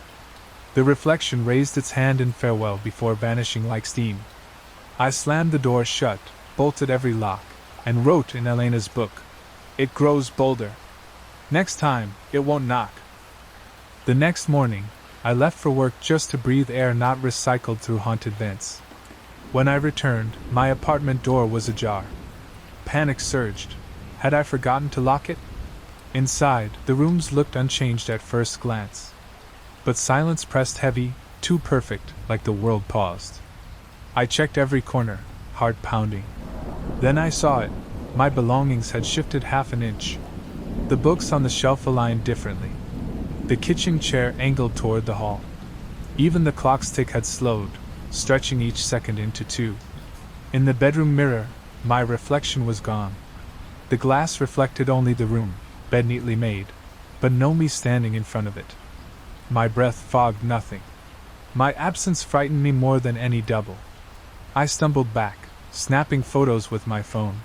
The reflection raised its hand in farewell before vanishing like steam. I slammed the door shut, bolted every lock, and wrote in Elena's book, "It grows bolder. Next time, it won't knock." The next morning, I left for work just to breathe air not recycled through haunted vents. When I returned, my apartment door was ajar. Panic surged. Had I forgotten to lock it? Inside, the rooms looked unchanged at first glance. But silence pressed heavy, too perfect, like the world paused. I checked every corner, heart pounding. Then I saw it. My belongings had shifted half an inch. The books on the shelf aligned differently. The kitchen chair angled toward the hall. Even the clock's tick had slowed, stretching each second into two. In the bedroom mirror, my reflection was gone. The glass reflected only the room, bed neatly made, but no me standing in front of it. My breath fogged nothing. My absence frightened me more than any double. I stumbled back, snapping photos with my phone.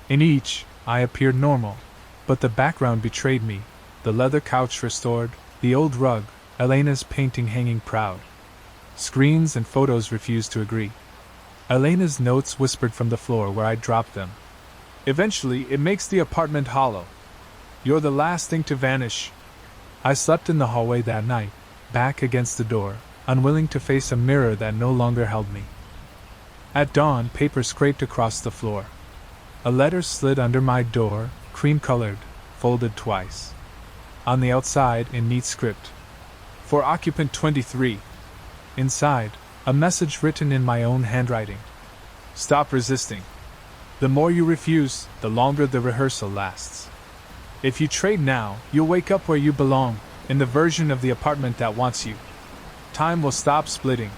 In each, I appeared normal, but the background betrayed me, the leather couch restored, the old rug, Elena's painting hanging proud. Screens and photos refused to agree. Elena's notes whispered from the floor where I dropped them. "Eventually, it makes the apartment hollow. You're the last thing to vanish." I slept in the hallway that night, back against the door, unwilling to face a mirror that no longer held me. At dawn, paper scraped across the floor. A letter slid under my door, cream-colored, folded twice. On the outside, in neat script, "For occupant 23. Inside, a message written in my own handwriting. "Stop resisting. The more you refuse, the longer the rehearsal lasts. If you trade now, you'll wake up where you belong, in the version of the apartment that wants you. Time will stop splitting.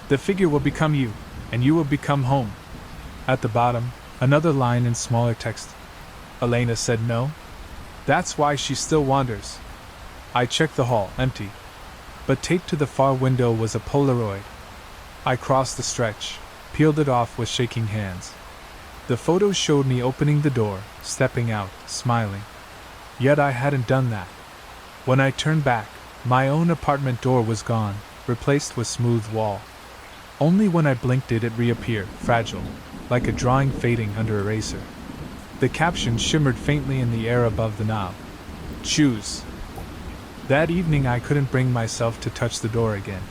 The figure will become you, and you will become home." At the bottom, another line in smaller text. "Elena said no? That's why she still wanders." I checked the hall, empty. But taped to the far window was a Polaroid. I crossed the stretch, peeled it off with shaking hands. The photo showed me opening the door, stepping out, smiling. Yet I hadn't done that. When I turned back, my own apartment door was gone, replaced with smooth wall. Only when I blinked did it reappear, fragile, like a drawing fading under eraser. The caption shimmered faintly in the air above the knob. "Choose." That evening I couldn't bring myself to touch the door again.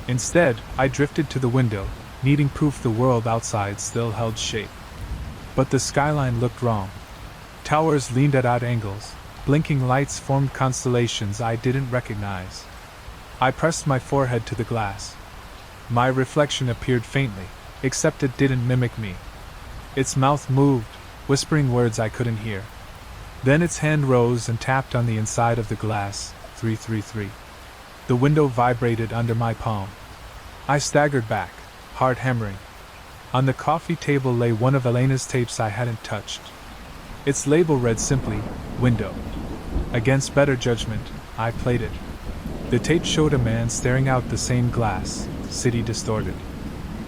Instead, I drifted to the window, needing proof the world outside still held shape. But the skyline looked wrong. Towers leaned at odd angles, blinking lights formed constellations I didn't recognize. I pressed my forehead to the glass. My reflection appeared faintly, except it didn't mimic me. Its mouth moved, whispering words I couldn't hear. Then its hand rose and tapped on the inside of the glass, 333. The window vibrated under my palm. I staggered back, heart hammering. On the coffee table lay one of Elena's tapes I hadn't touched. Its label read simply, "Window." Against better judgment, I played it. The tape showed a man staring out the same glass, city distorted.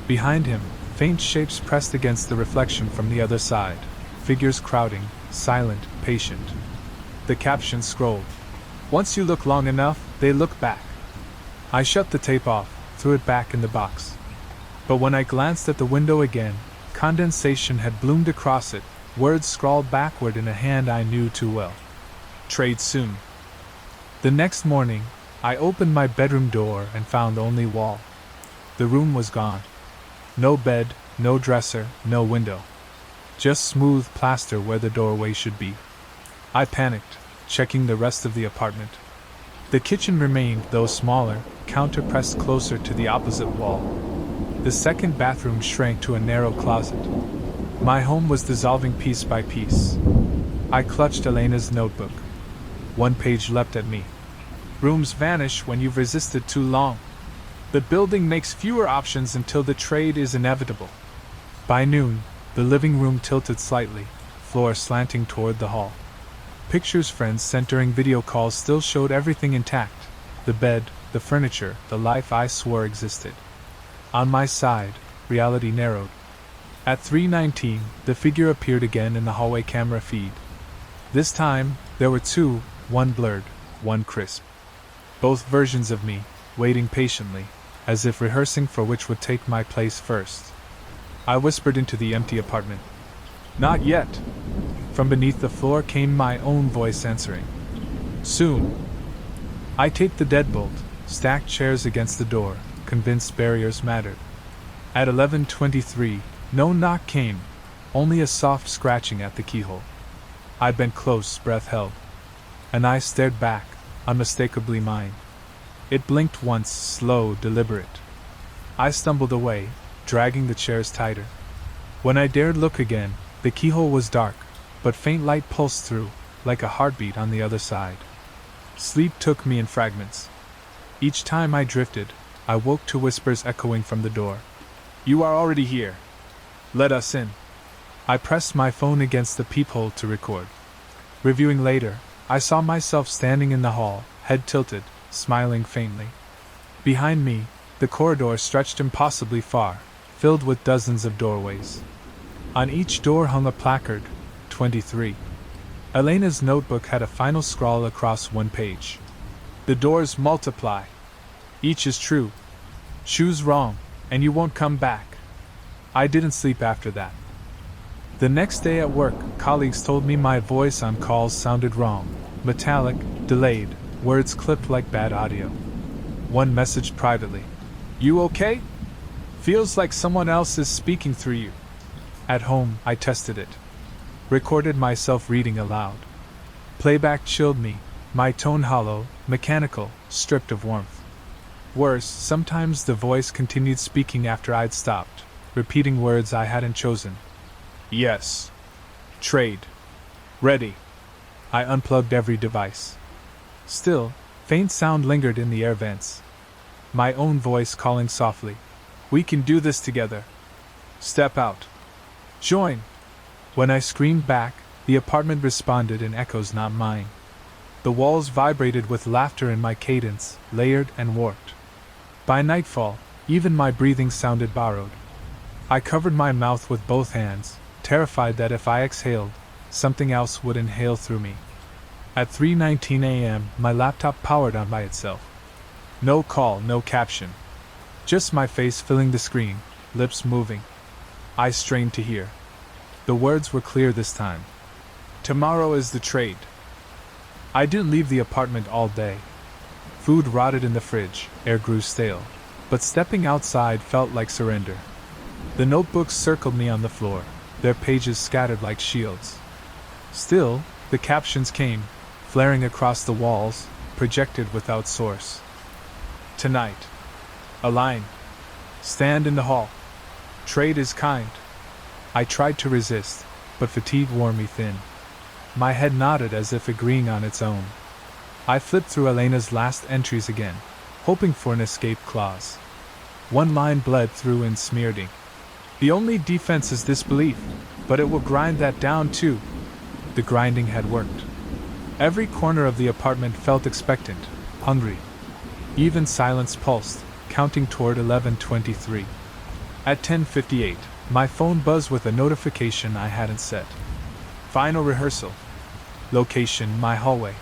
Behind him, Faint shapes pressed against the reflection from the other side, figures crowding, silent, patient. The caption scrolled. Once you look long enough, they look back. I shut the tape off, threw it back in the box. But when I glanced at the window again, condensation had bloomed across it, words scrawled backward in a hand I knew too well. Trade soon. The next morning, I opened my bedroom door and found only wall. The room was gone. No bed, no dresser, no window. Just smooth plaster where the doorway should be. I panicked, checking the rest of the apartment. The kitchen remained, though smaller, counter-pressed closer to the opposite wall. The second bathroom shrank to a narrow closet. My home was dissolving piece by piece. I clutched Elena's notebook. One page leapt at me. Rooms vanish when you've resisted too long. The building makes fewer options until the trade is inevitable. By noon, the living room tilted slightly, floor slanting toward the hall. Pictures friends sent during video calls still showed everything intact. The bed, the furniture, the life I swore existed. On my side, reality narrowed. At 3:19, the figure appeared again in the hallway camera feed. This time, there were two, one blurred, one crisp. Both versions of me, waiting patiently, as if rehearsing for which would take my place first. I whispered into the empty apartment. Not yet. From beneath the floor came my own voice answering. Soon. I taped the deadbolt, stacked chairs against the door, convinced barriers mattered. At 11:23, no knock came, only a soft scratching at the keyhole. I bent close, breath held. An eye stared back, unmistakably mine. It blinked once, slow, deliberate. I stumbled away, dragging the chairs tighter. When I dared look again, the keyhole was dark, but faint light pulsed through, like a heartbeat on the other side. Sleep took me in fragments. Each time I drifted, I woke to whispers echoing from the door. You are already here. Let us in. I pressed my phone against the peephole to record. Reviewing later, I saw myself standing in the hall, head tilted, smiling faintly. Behind me, the corridor stretched impossibly far, filled with dozens of doorways. On each door hung a placard, 23. Elena's notebook had a final scrawl across one page. The doors multiply. Each is true. Choose wrong, and you won't come back. I didn't sleep after that. The next day at work, colleagues told me my voice on calls sounded wrong, metallic, delayed, words clipped like bad audio. One messaged privately. You okay? Feels like someone else is speaking through you. At home, I tested it. Recorded myself reading aloud. Playback chilled me, my tone hollow, mechanical, stripped of warmth. Worse, sometimes the voice continued speaking after I'd stopped, repeating words I hadn't chosen. Yes. Trade. Ready. I unplugged every device. Still, faint sound lingered in the air vents. My own voice calling softly. We can do this together. Step out. Join. When I screamed back, the apartment responded in echoes not mine. The walls vibrated with laughter in my cadence, layered and warped. By nightfall, even my breathing sounded borrowed. I covered my mouth with both hands, terrified that if I exhaled, something else would inhale through me. At 3:19 a.m., my laptop powered on by itself. No call, no caption. Just my face filling the screen, lips moving. I strained to hear. The words were clear this time. Tomorrow is the trade. I didn't leave the apartment all day. Food rotted in the fridge, air grew stale, but stepping outside felt like surrender. The notebooks circled me on the floor, their pages scattered like shields. Still, the captions came, flaring across the walls, projected without source. Tonight. A line. Stand in the hall. Trade is kind. I tried to resist, but fatigue wore me thin. My head nodded as if agreeing on its own. I flipped through Elena's last entries again, hoping for an escape clause. One line bled through in smeared ink. The only defense is disbelief, but it will grind that down too. The grinding had worked. Every corner of the apartment felt expectant, hungry. Even silence pulsed, counting toward 11:23. At 10:58, My phone buzzed with a notification I hadn't set. Final rehearsal. Location: my hallway.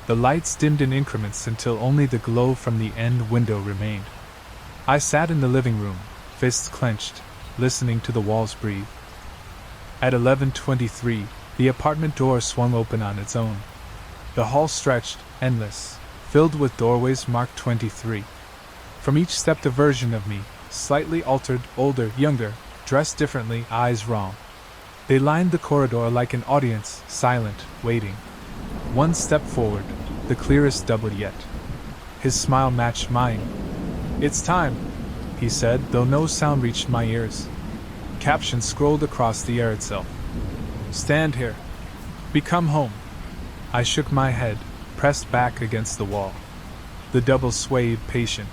The lights dimmed in increments until only the glow from the end window remained. I sat in the living room, fists clenched, listening to the walls breathe. At 11:23, the apartment door swung open on its own. The hall stretched, endless, filled with doorways marked 23. From each stepped a version of me, slightly altered, older, younger, dressed differently, eyes wrong. They lined the corridor like an audience, silent, waiting. One step forward, the clearest double yet. His smile matched mine. "It's time," he said, though no sound reached my ears. Caption scrolled across the air itself. "Stand here. Become home." I shook my head, pressed back against the wall. The double swayed, patient.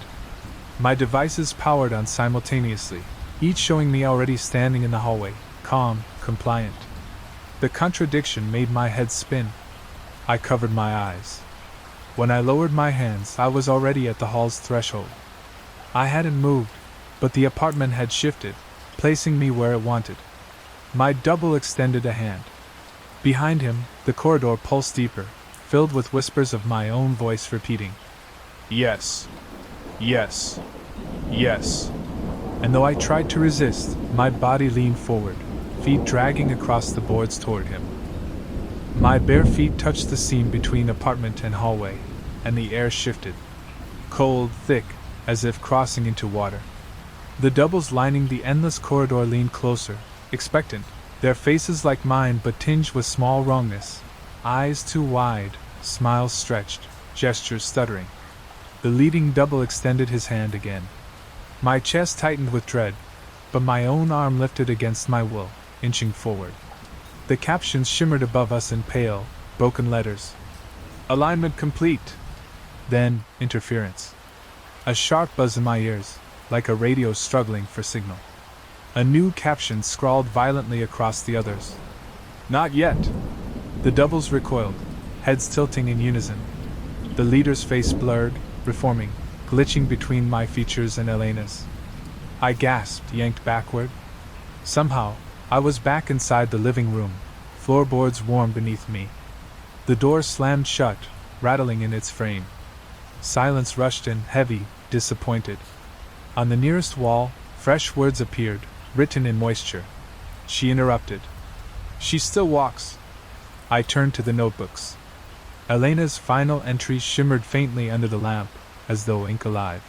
My devices powered on simultaneously, each showing me already standing in the hallway, calm, compliant. The contradiction made my head spin. I covered my eyes. When I lowered my hands, I was already at the hall's threshold. I hadn't moved, but the apartment had shifted, placing me where it wanted. My double extended a hand. Behind him, the corridor pulsed deeper, filled with whispers of my own voice repeating, "Yes. Yes. Yes." And though I tried to resist, my body leaned forward, feet dragging across the boards toward him. My bare feet touched the seam between apartment and hallway, and the air shifted. Cold, thick, as if crossing into water. The doubles lining the endless corridor leaned closer, expectant, their faces like mine but tinged with small wrongness, eyes too wide, smiles stretched, gestures stuttering. The leading double extended his hand again. My chest tightened with dread, but my own arm lifted against my will, inching forward. The captions shimmered above us in pale, broken letters. "Alignment complete." Then, interference. A sharp buzz in my ears, like a radio struggling for signal. A new caption scrawled violently across the others. "Not yet." The doubles recoiled, heads tilting in unison. The leader's face blurred, reforming, glitching between my features and Elena's. I gasped, yanked backward. Somehow, I was back inside the living room, floorboards warm beneath me. The door slammed shut, rattling in its frame. Silence rushed in, heavy, disappointed. On the nearest wall, fresh words appeared, written in moisture. She interrupted. "She still walks." I turned to the notebooks. Elena's final entry shimmered faintly under the lamp, as though ink alive.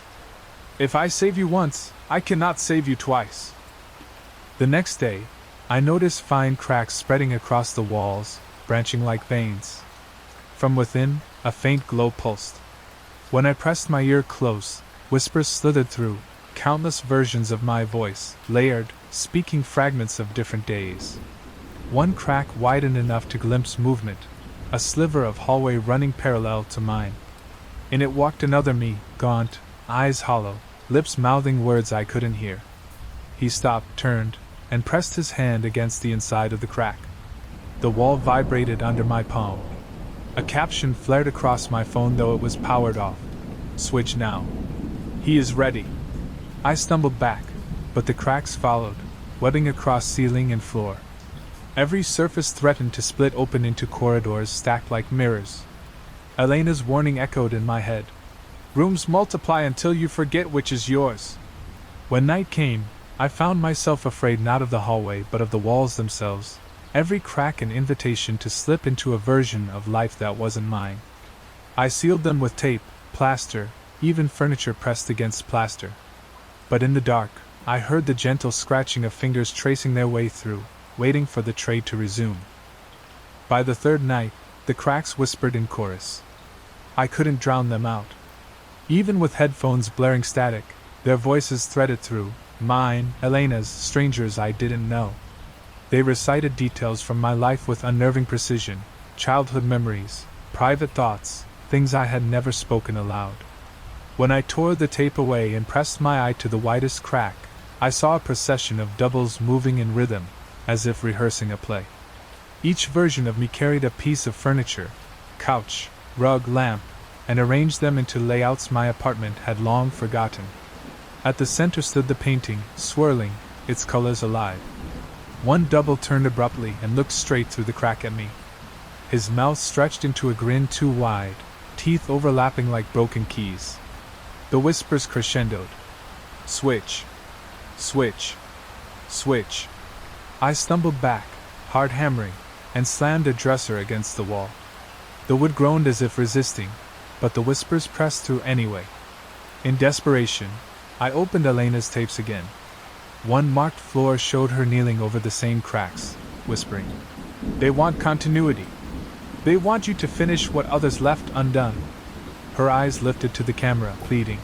"If I save you once, I cannot save you twice." The next day, I noticed fine cracks spreading across the walls, branching like veins. From within, a faint glow pulsed. When I pressed my ear close, whispers slithered through, countless versions of my voice, layered, speaking fragments of different days. One crack widened enough to glimpse movement, a sliver of hallway running parallel to mine. In it walked another me, gaunt, eyes hollow, lips mouthing words I couldn't hear. He stopped, turned, and pressed his hand against the inside of the crack. The wall vibrated under my palm. A caption flared across my phone, though it was powered off. "Switch now. He is ready." I stumbled back, but the cracks followed, webbing across ceiling and floor. Every surface threatened to split open into corridors stacked like mirrors. Elena's warning echoed in my head. "Rooms multiply until you forget which is yours." When night came, I found myself afraid not of the hallway but of the walls themselves, every crack an invitation to slip into a version of life that wasn't mine. I sealed them with tape, plaster, even furniture pressed against plaster. But in the dark, I heard the gentle scratching of fingers tracing their way through, waiting for the trade to resume. By the third night, the cracks whispered in chorus. I couldn't drown them out. Even with headphones blaring static, their voices threaded through, mine, Elena's, strangers I didn't know. They recited details from my life with unnerving precision, childhood memories, private thoughts, things I had never spoken aloud. When I tore the tape away and pressed my eye to the widest crack, I saw a procession of doubles moving in rhythm, as if rehearsing a play. Each version of me carried a piece of furniture, couch, rug, lamp, and arranged them into layouts my apartment had long forgotten. At the center stood the painting, swirling, its colors alive. One double turned abruptly and looked straight through the crack at me. His mouth stretched into a grin too wide, teeth overlapping like broken keys. The whispers crescendoed. Switch. Switch. Switch. I stumbled back, hard hammering, and slammed a dresser against the wall. The wood groaned as if resisting, but the whispers pressed through anyway. In desperation, I opened Elena's tapes again. One marked floor showed her kneeling over the same cracks, whispering, "They want continuity. They want you to finish what others left undone." Her eyes lifted to the camera, pleading,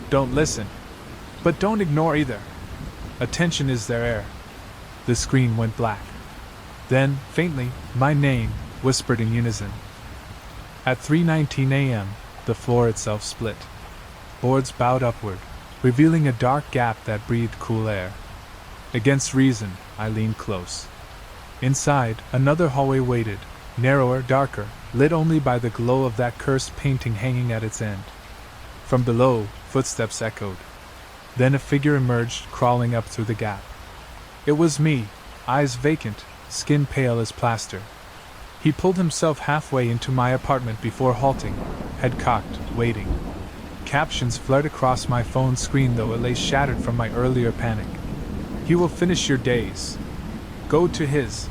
"Don't listen. But don't ignore either. Attention is their air." The screen went black. Then, faintly, my name, whispered in unison. At 3:19 a.m., the floor itself split. Boards bowed upward, revealing a dark gap that breathed cool air. Against reason, I leaned close. Inside, another hallway waited, narrower, darker, lit only by the glow of that cursed painting hanging at its end. From below, footsteps echoed. Then a figure emerged, crawling up through the gap. It was me, eyes vacant, skin pale as plaster. He pulled himself halfway into my apartment before halting, head cocked, waiting. Captions flared across my phone screen, though it lay shattered from my earlier panic. "He will finish your days. Go to his."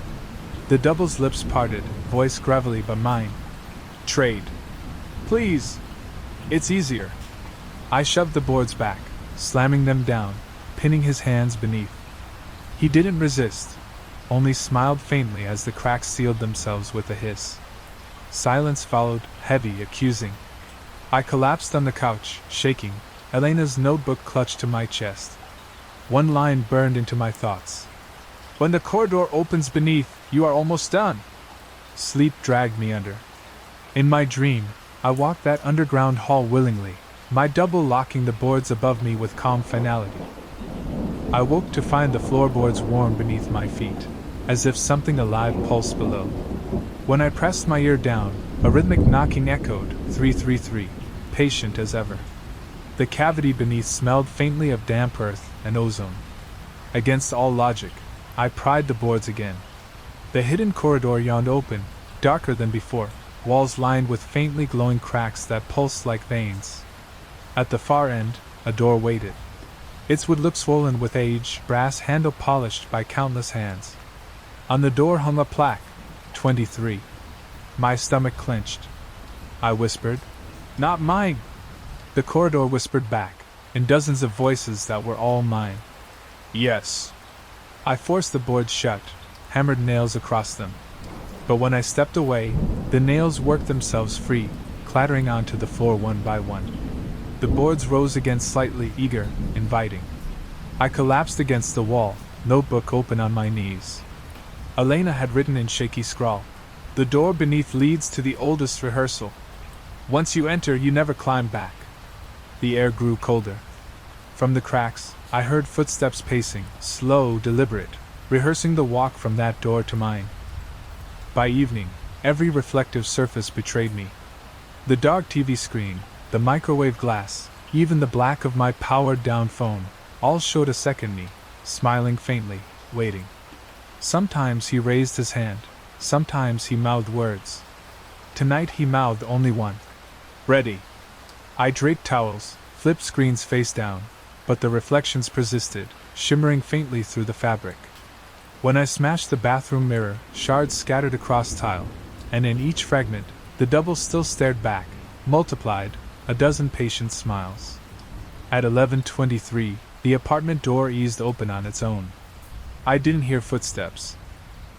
The double's lips parted, voice gravelly but mine. "Trade. Please. It's easier." I shoved the boards back, slamming them down, pinning his hands beneath. He didn't resist, only smiled faintly as the cracks sealed themselves with a hiss. Silence followed, heavy, accusing. I collapsed on the couch, shaking, Elena's notebook clutched to my chest. One line burned into my thoughts. "When the corridor opens beneath, you are almost done." Sleep dragged me under. In my dream, I walked that underground hall willingly, my double locking the boards above me with calm finality. I woke to find the floorboards warm beneath my feet, as if something alive pulsed below. When I pressed my ear down, a rhythmic knocking echoed, 333, patient as ever. The cavity beneath smelled faintly of damp earth and ozone. Against all logic, I pried the boards again. The hidden corridor yawned open, darker than before, walls lined with faintly glowing cracks that pulsed like veins. At the far end, a door waited. Its wood looked swollen with age, brass handle polished by countless hands. On the door hung a plaque, 23. My stomach clenched. I whispered, "Not mine." The corridor whispered back, in dozens of voices that were all mine. "Yes." I forced the boards shut, hammered nails across them. But when I stepped away, the nails worked themselves free, clattering onto the floor one by one. The boards rose again slightly, eager, inviting. I collapsed against the wall, notebook open on my knees. Elena had written in shaky scrawl, "The door beneath leads to the oldest rehearsal. Once you enter, you never climb back." The air grew colder. From the cracks, I heard footsteps pacing, slow, deliberate, rehearsing the walk from that door to mine. By evening, every reflective surface betrayed me. The dark TV screen, the microwave glass, even the black of my powered-down phone, all showed a second me, smiling faintly, waiting. Sometimes he raised his hand, sometimes he mouthed words. Tonight he mouthed only one. "Ready." I draped towels, flipped screens face down, but the reflections persisted, shimmering faintly through the fabric. When I smashed the bathroom mirror, shards scattered across tile, and in each fragment, the double still stared back, multiplied, a dozen patient smiles. At 11:23, the apartment door eased open on its own. I didn't hear footsteps.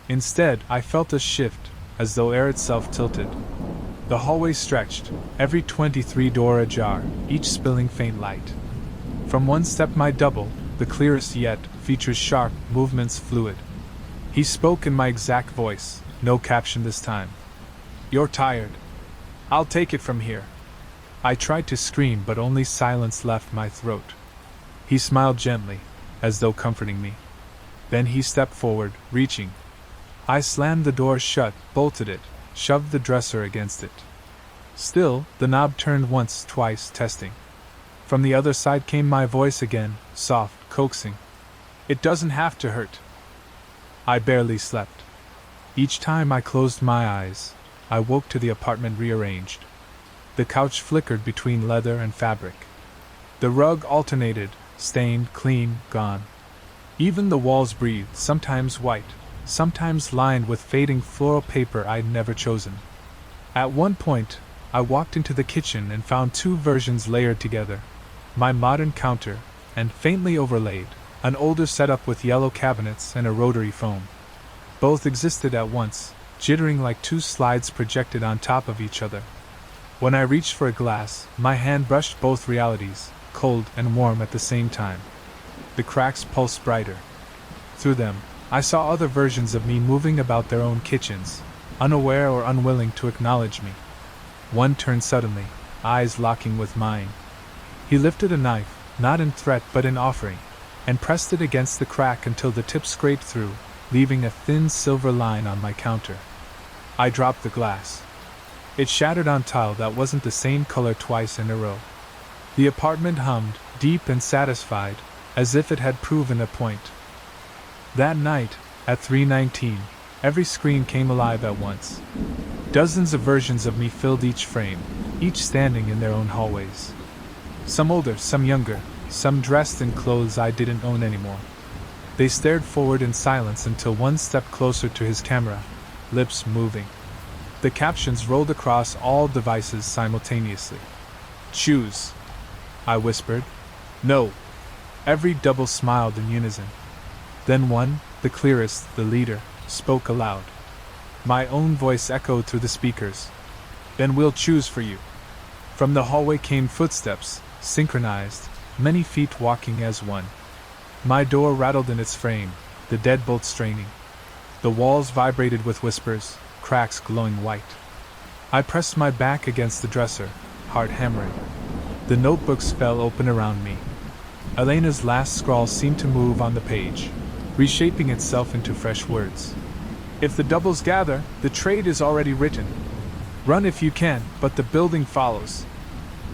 Instead, I felt a shift, as though air itself tilted. The hallway stretched, every 23 door ajar, each spilling faint light. From one stepped my double, the clearest yet, features sharp, movements fluid. He spoke in my exact voice, no caption this time. "You're tired. I'll take it from here." I tried to scream, but only silence left my throat. He smiled gently, as though comforting me. Then he stepped forward, reaching. I slammed the door shut, bolted it, shoved the dresser against it. Still, the knob turned once, twice, testing. From the other side came my voice again, soft, coaxing. It doesn't have to hurt. I barely slept. Each time I closed my eyes, I woke to the apartment rearranged. The couch flickered between leather and fabric. The rug alternated, stained, clean, gone. Even the walls breathed, sometimes white, sometimes lined with fading floral paper I'd never chosen. At one point, I walked into the kitchen and found two versions layered together. My modern counter, and faintly overlaid, an older setup with yellow cabinets and a rotary phone. Both existed at once, jittering like two slides projected on top of each other. When I reached for a glass, my hand brushed both realities, cold and warm at the same time. The cracks pulsed brighter. Through them, I saw other versions of me moving about their own kitchens, unaware or unwilling to acknowledge me. One turned suddenly, eyes locking with mine. He lifted a knife, not in threat but in offering, and pressed it against the crack until the tip scraped through, leaving a thin silver line on my counter. I dropped the glass. It shattered on tile that wasn't the same color twice in a row. The apartment hummed, deep and satisfied, as if it had proven a point. That night, at 3:19, every screen came alive at once. Dozens of versions of me filled each frame, each standing in their own hallways. Some older, some younger, some dressed in clothes I didn't own anymore. They stared forward in silence until one stepped closer to his camera, lips moving. The captions rolled across all devices simultaneously. "Choose," I whispered. "No." Every double smiled in unison. Then one, the clearest, the leader, spoke aloud. My own voice echoed through the speakers. "Then we'll choose for you." From the hallway came footsteps, synchronized, many feet walking as one. My door rattled in its frame, the deadbolt straining. The walls vibrated with whispers, cracks glowing white. I pressed my back against the dresser, heart hammering. The notebooks fell open around me. Elena's last scrawl seemed to move on the page, reshaping itself into fresh words. "If the doubles gather, the trade is already written. Run if you can, but the building follows."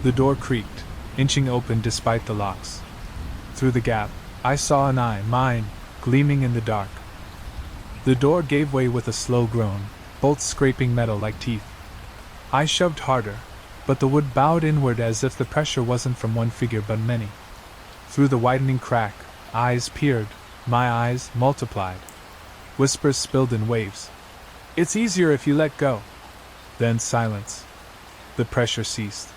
The door creaked, inching open despite the locks. Through the gap, I saw an eye, mine, gleaming in the dark. The door gave way with a slow groan, bolts scraping metal like teeth. I shoved harder, but the wood bowed inward as if the pressure wasn't from one figure but many. Through the widening crack, eyes peered, my eyes multiplied. Whispers spilled in waves. "It's easier if you let go." Then silence. The pressure ceased.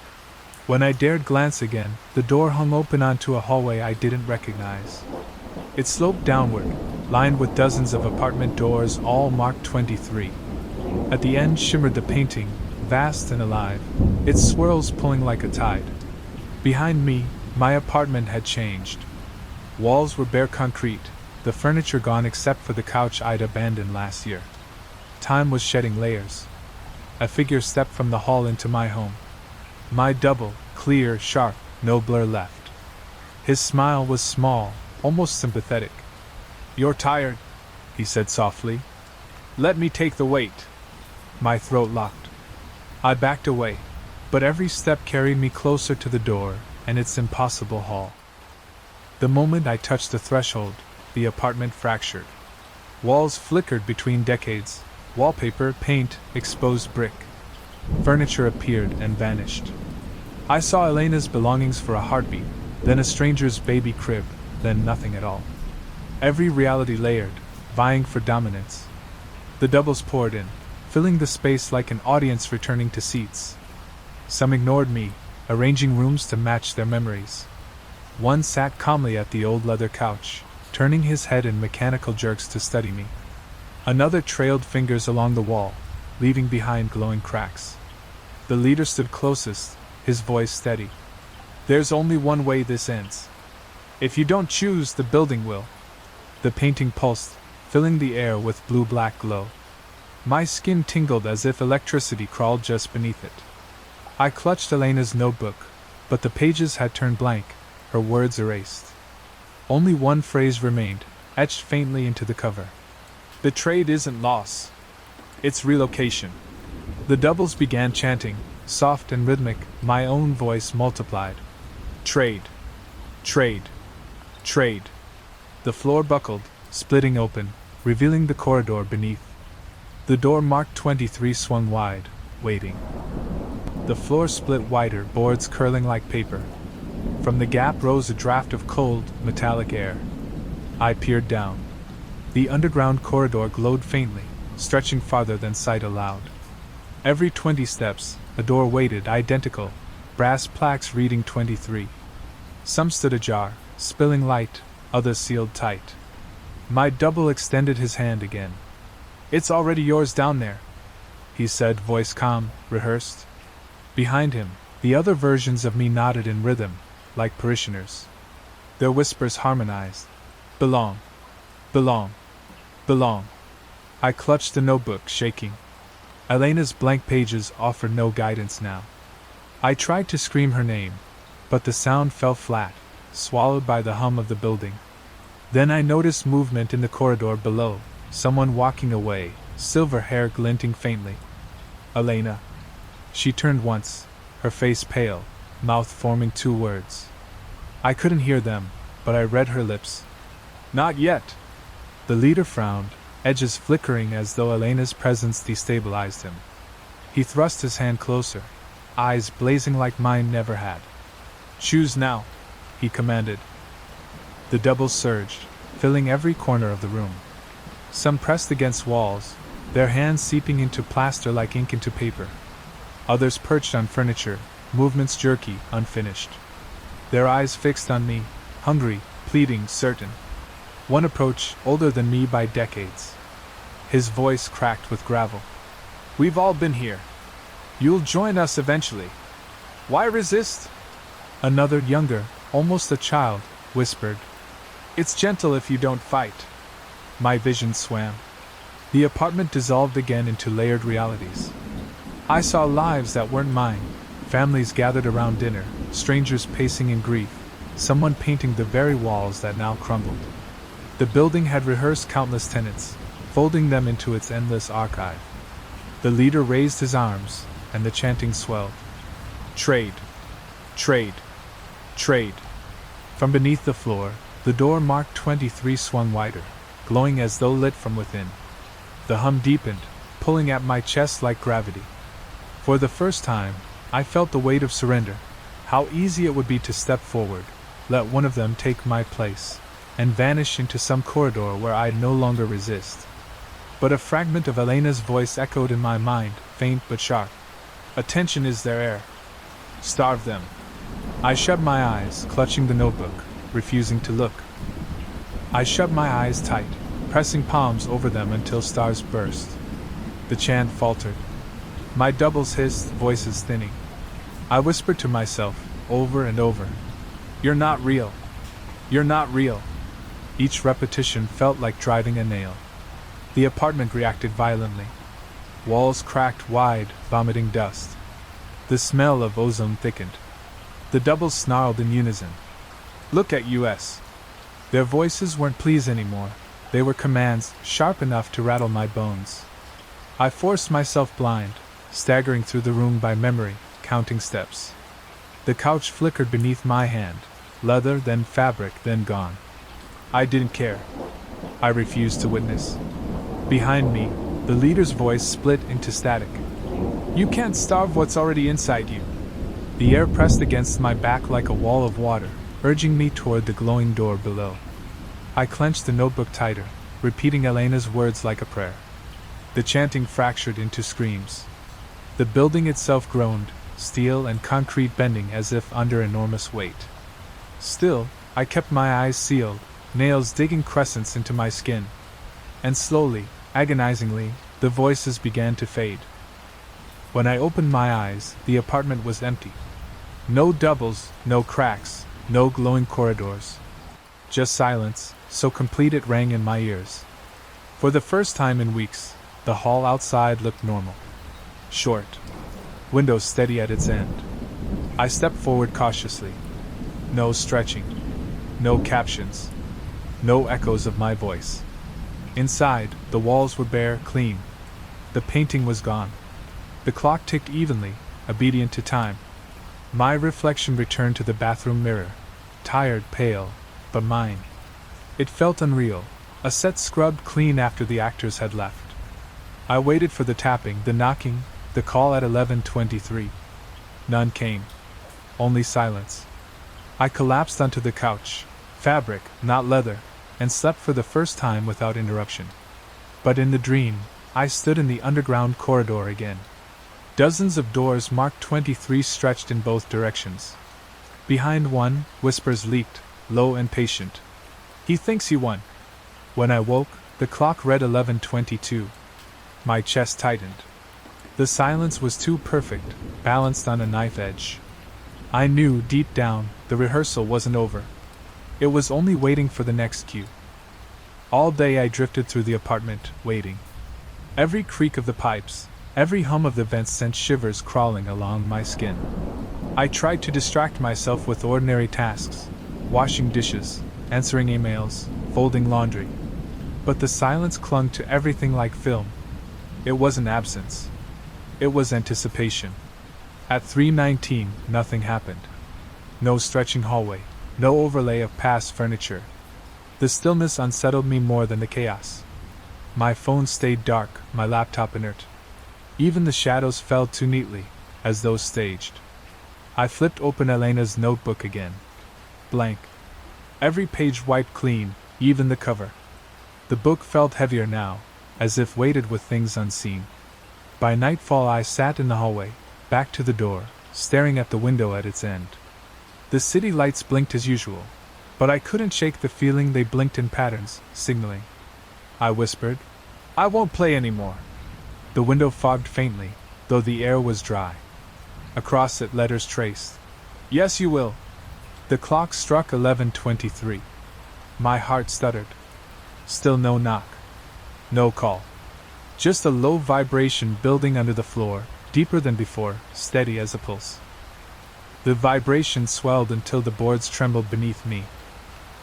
When I dared glance again, the door hung open onto a hallway I didn't recognize. It sloped downward, lined with dozens of apartment doors, all marked 23. At the end shimmered the painting, vast and alive, its swirls pulling like a tide. Behind me, my apartment had changed. Walls were bare concrete, the furniture gone except for the couch I'd abandoned last year. Time was shedding layers. A figure stepped from the hall into my home. My double, clear, sharp, no blur left. His smile was small, almost sympathetic. "You're tired," he said softly. "Let me take the weight." My throat locked. I backed away, but every step carried me closer to the door and its impossible hall. The moment I touched the threshold, the apartment fractured. Walls flickered between decades, wallpaper, paint, exposed brick. Furniture appeared and vanished. I saw Elena's belongings for a heartbeat, then a stranger's baby crib, then nothing at all. Every reality layered, vying for dominance. The doubles poured in, filling the space like an audience returning to seats. Some ignored me, arranging rooms to match their memories. One sat calmly at the old leather couch, turning his head in mechanical jerks to study me. Another trailed fingers along the wall, leaving behind glowing cracks. The leader stood closest, his voice steady. "There's only one way this ends. If you don't choose, the building will." The painting pulsed, filling the air with blue-black glow. My skin tingled as if electricity crawled just beneath it. I clutched Elena's notebook, but the pages had turned blank, her words erased. Only one phrase remained, etched faintly into the cover. "The trade isn't loss. It's relocation." The doubles began chanting, soft and rhythmic, my own voice multiplied. "Trade. Trade. Trade." The floor buckled, splitting open, revealing the corridor beneath. The door marked 23 swung wide, waiting. The floor split wider, boards curling like paper. From the gap rose a draft of cold, metallic air. I peered down. The underground corridor glowed faintly, stretching farther than sight allowed. Every 20 steps, a door waited, identical, brass plaques reading 23. Some stood ajar, spilling light, others sealed tight. My double extended his hand again. "It's already yours down there," he said, voice calm, rehearsed. Behind him, the other versions of me nodded in rhythm, like parishioners. Their whispers harmonized. "Belong. Belong. Belong." I clutched the notebook, shaking. Elena's blank pages offered no guidance now. I tried to scream her name, but the sound fell flat, swallowed by the hum of the building. Then I noticed movement in the corridor below, someone walking away, silver hair glinting faintly. "Elena." She turned once, her face pale, mouth forming 2 words. I couldn't hear them, but I read her lips. "Not yet." The leader frowned, edges flickering as though Elena's presence destabilized him. He thrust his hand closer, eyes blazing like mine never had. "Choose now," he commanded. The doubles surged, filling every corner of the room. Some pressed against walls, their hands seeping into plaster like ink into paper. Others perched on furniture, movements jerky, unfinished. Their eyes fixed on me, hungry, pleading, certain. One approached, older than me by decades. His voice cracked with gravel. "We've all been here. You'll join us eventually. Why resist?" Another, younger, almost a child, whispered, "It's gentle if you don't fight." My vision swam. The apartment dissolved again into layered realities. I saw lives that weren't mine, families gathered around dinner, strangers pacing in grief, someone painting the very walls that now crumbled. The building had rehearsed countless tenants, folding them into its endless archive. The leader raised his arms, and the chanting swelled. "Trade! Trade! Trade!" From beneath the floor, the door marked 23 swung wider, glowing as though lit from within. The hum deepened, pulling at my chest like gravity. For the first time, I felt the weight of surrender, how easy it would be to step forward, let one of them take my place, and vanish into some corridor where I'd no longer resist. But a fragment of Elena's voice echoed in my mind, faint but sharp. "Attention is their air. Starve them." I shut my eyes, clutching the notebook, refusing to look. I shut my eyes tight, pressing palms over them until stars burst. The chant faltered. My doubles hissed, voices thinning. I whispered to myself, over and over, "You're not real. You're not real." Each repetition felt like driving a nail. The apartment reacted violently. Walls cracked wide, vomiting dust. The smell of ozone thickened. The doubles snarled in unison. "Look at us." Their voices weren't pleas anymore. They were commands, sharp enough to rattle my bones. I forced myself blind, staggering through the room by memory, counting steps. The couch flickered beneath my hand, leather, then fabric, then gone. I didn't care. I refused to witness. Behind me, the leader's voice split into static. "You can't starve what's already inside you." The air pressed against my back like a wall of water, urging me toward the glowing door below. I clenched the notebook tighter, repeating Elena's words like a prayer. The chanting fractured into screams. The building itself groaned, steel and concrete bending as if under enormous weight. Still, I kept my eyes sealed, nails digging crescents into my skin. And slowly, agonizingly, the voices began to fade. When I opened my eyes, the apartment was empty. No doubles, no cracks, no glowing corridors. Just silence, so complete it rang in my ears. For the first time in weeks, the hall outside looked normal. Short. Window steady at its end. I stepped forward cautiously. No stretching. No captions. No echoes of my voice. Inside, the walls were bare, clean. The painting was gone. The clock ticked evenly, obedient to time. My reflection returned to the bathroom mirror, tired, pale, but mine. It felt unreal, a set scrubbed clean after the actors had left. I waited for the tapping, the knocking, the call at 11:23. None came. Only silence. I collapsed onto the couch, fabric, not leather, and slept for the first time without interruption. But in the dream, I stood in the underground corridor again. Dozens of doors marked 23 stretched in both directions. Behind one, whispers leaked, low and patient. "He thinks he won." When I woke, the clock read 11:22. My chest tightened. The silence was too perfect, balanced on a knife edge. I knew, deep down, the rehearsal wasn't over. It was only waiting for the next cue. All day I drifted through the apartment, waiting. Every creak of the pipes, every hum of the vents sent shivers crawling along my skin. I tried to distract myself with ordinary tasks, washing dishes, answering emails, folding laundry. But the silence clung to everything like film. It wasn't absence. It was anticipation. At 3:19, nothing happened. No stretching hallway, no overlay of past furniture. The stillness unsettled me more than the chaos. My phone stayed dark, my laptop inert. Even the shadows fell too neatly, as though staged. I flipped open Elena's notebook again. Blank. Every page wiped clean, even the cover. The book felt heavier now, as if weighted with things unseen. By nightfall I sat in the hallway, back to the door, staring at the window at its end. The city lights blinked as usual, but I couldn't shake the feeling they blinked in patterns, signaling. I whispered, "I won't play anymore." The window fogged faintly, though the air was dry. Across it letters traced. "Yes, you will." The clock struck 11:23. My heart stuttered. Still no knock. No call. Just a low vibration building under the floor, deeper than before, steady as a pulse. The vibration swelled until the boards trembled beneath me.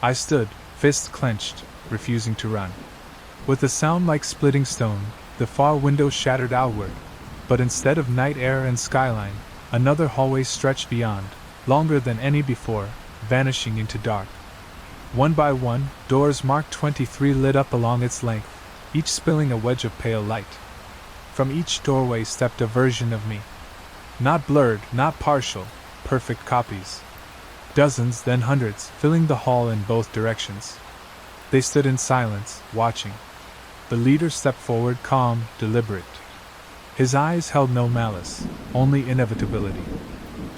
I stood, fists clenched, refusing to run. With a sound like splitting stone, the far window shattered outward, but instead of night air and skyline, another hallway stretched beyond, longer than any before, vanishing into dark. One by one, doors marked 23 lit up along its length, each spilling a wedge of pale light. From each doorway stepped a version of me. Not blurred, not partial, perfect copies. Dozens, then hundreds, filling the hall in both directions. They stood in silence, watching. The leader stepped forward, calm, deliberate. His eyes held no malice, only inevitability.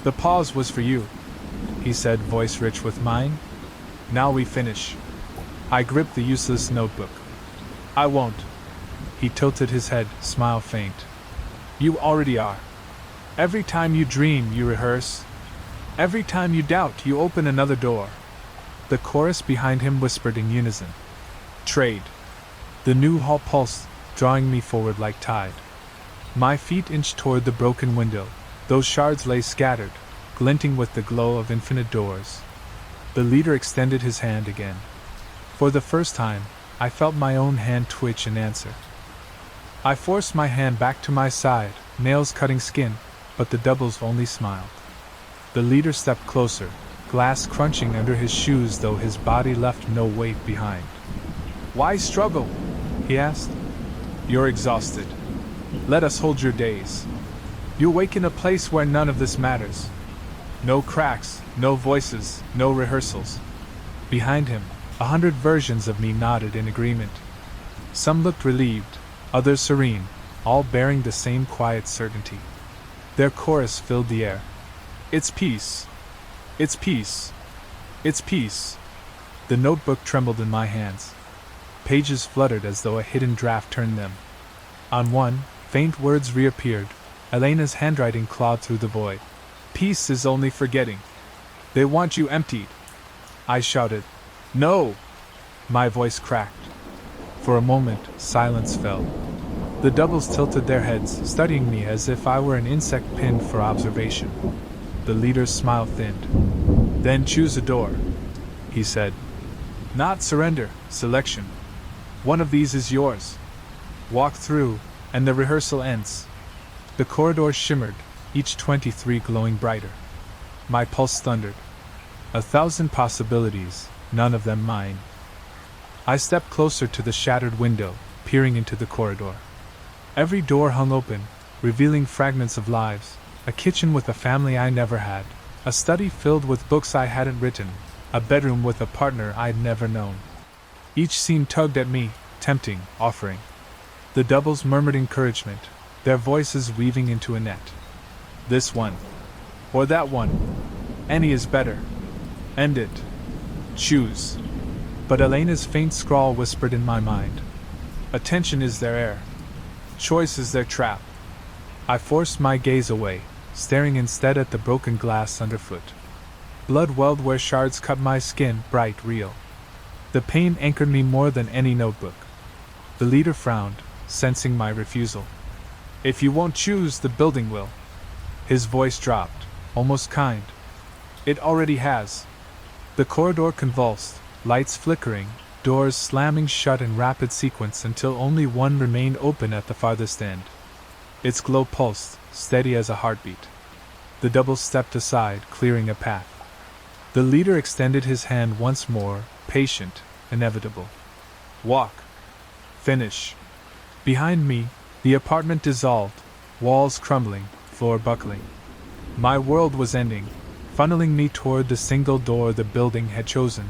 "The pause was for you," he said, voice rich with mine. "Now we finish." I gripped the useless notebook. "I won't." He tilted his head, smile faint. "You already are. Every time you dream, you rehearse. Every time you doubt, you open another door." The chorus behind him whispered in unison. "Trade." The new hall pulsed, drawing me forward like tide. My feet inched toward the broken window. Those shards lay scattered, glinting with the glow of infinite doors. The leader extended his hand again. For the first time, I felt my own hand twitch in answer. I forced my hand back to my side, nails cutting skin, but the doubles only smiled. The leader stepped closer, glass crunching under his shoes though his body left no weight behind. "Why struggle?" he asked. "You're exhausted. Let us hold your days. You'll wake in a place where none of this matters. No cracks, no voices, no rehearsals." Behind him, 100 versions of me nodded in agreement. Some looked relieved, others serene, all bearing the same quiet certainty. Their chorus filled the air. "It's peace. It's peace. It's peace." The notebook trembled in my hands. Pages fluttered as though a hidden draft turned them. On one, faint words reappeared. Elena's handwriting clawed through the void. "Peace is only forgetting. They want you emptied." I shouted. "No!" My voice cracked. For a moment, silence fell. The doubles tilted their heads, studying me as if I were an insect pinned for observation. The leader's smile thinned. "Then choose a door," he said. "Not surrender, selection. One of these is yours. Walk through, and the rehearsal ends." The corridors shimmered, each 23 glowing brighter. My pulse thundered. 1,000 possibilities, none of them mine. I stepped closer to the shattered window, peering into the corridor. Every door hung open, revealing fragments of lives, a kitchen with a family I never had, a study filled with books I hadn't written, a bedroom with a partner I'd never known. Each scene tugged at me, tempting, offering. The doubles murmured encouragement, their voices weaving into a net. This one. Or that one. Any is better. End it. Choose. But Elena's faint scrawl whispered in my mind. Attention is their air. Choice is their trap. I forced my gaze away, staring instead at the broken glass underfoot. Blood welled where shards cut my skin, bright, real. The pain anchored me more than any notebook. The leader frowned, sensing my refusal. If you won't choose, the building will. His voice dropped, almost kind. It already has. The corridor convulsed, lights flickering, doors slamming shut in rapid sequence until only one remained open at the farthest end. Its glow pulsed, steady as a heartbeat. The doubles stepped aside, clearing a path. The leader extended his hand once more, patient, inevitable. Walk. Finish. Behind me, the apartment dissolved, walls crumbling, floor buckling. My world was ending, funneling me toward the single door the building had chosen.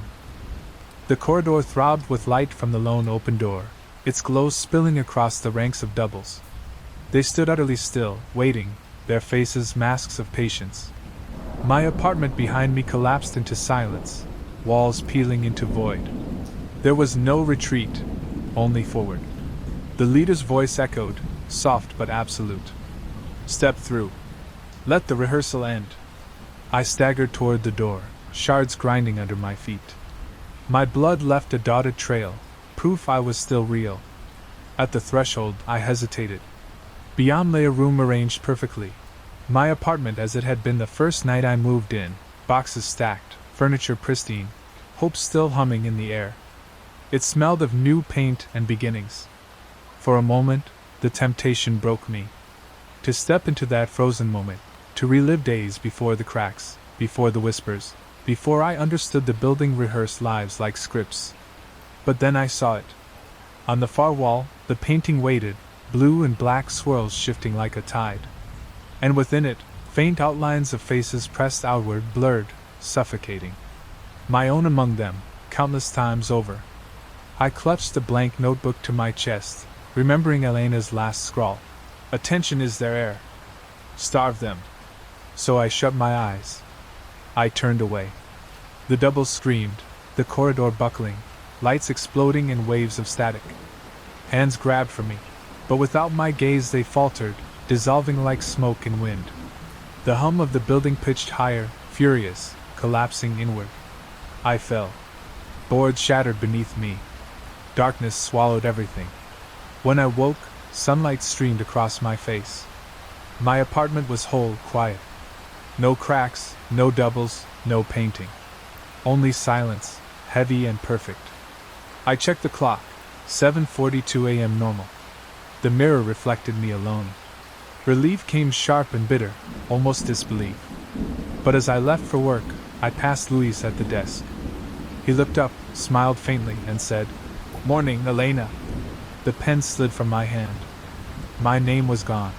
The corridor throbbed with light from the lone open door, its glow spilling across the ranks of doubles. They stood utterly still, waiting, their faces masks of patience. My apartment behind me collapsed into silence, walls peeling into void. There was no retreat, only forward. The leader's voice echoed, soft but absolute. Step through. Let the rehearsal end. I staggered toward the door, shards grinding under my feet. My blood left a dotted trail, proof I was still real. At the threshold, I hesitated. Beyond lay a room arranged perfectly. My apartment as it had been the first night I moved in, boxes stacked, furniture pristine, hope still humming in the air. It smelled of new paint and beginnings. For a moment, the temptation broke me. To step into that frozen moment, to relive days before the cracks, before the whispers, before I understood the building rehearsed lives like scripts. But then I saw it. On the far wall, the painting waited, blue and black swirls shifting like a tide. And within it, faint outlines of faces pressed outward, blurred, suffocating. My own among them, countless times over. I clutched the blank notebook to my chest, remembering Elena's last scrawl. Attention is their air. Starve them. So I shut my eyes. I turned away. The doubles screamed, the corridor buckling, lights exploding in waves of static. Hands grabbed for me, but without my gaze they faltered, dissolving like smoke in wind. The hum of the building pitched higher, furious, collapsing inward. I fell. Boards shattered beneath me. Darkness swallowed everything. When I woke, sunlight streamed across my face. My apartment was whole, quiet. No cracks, no doubles, no painting. Only silence, heavy and perfect. I checked the clock, 7:42 a.m. normal. The mirror reflected me alone. Relief came sharp and bitter, almost disbelief. But as I left for work, I passed Luis at the desk. He looked up, smiled faintly, and said, "Morning, Elena." The pen slid from my hand. My name was gone.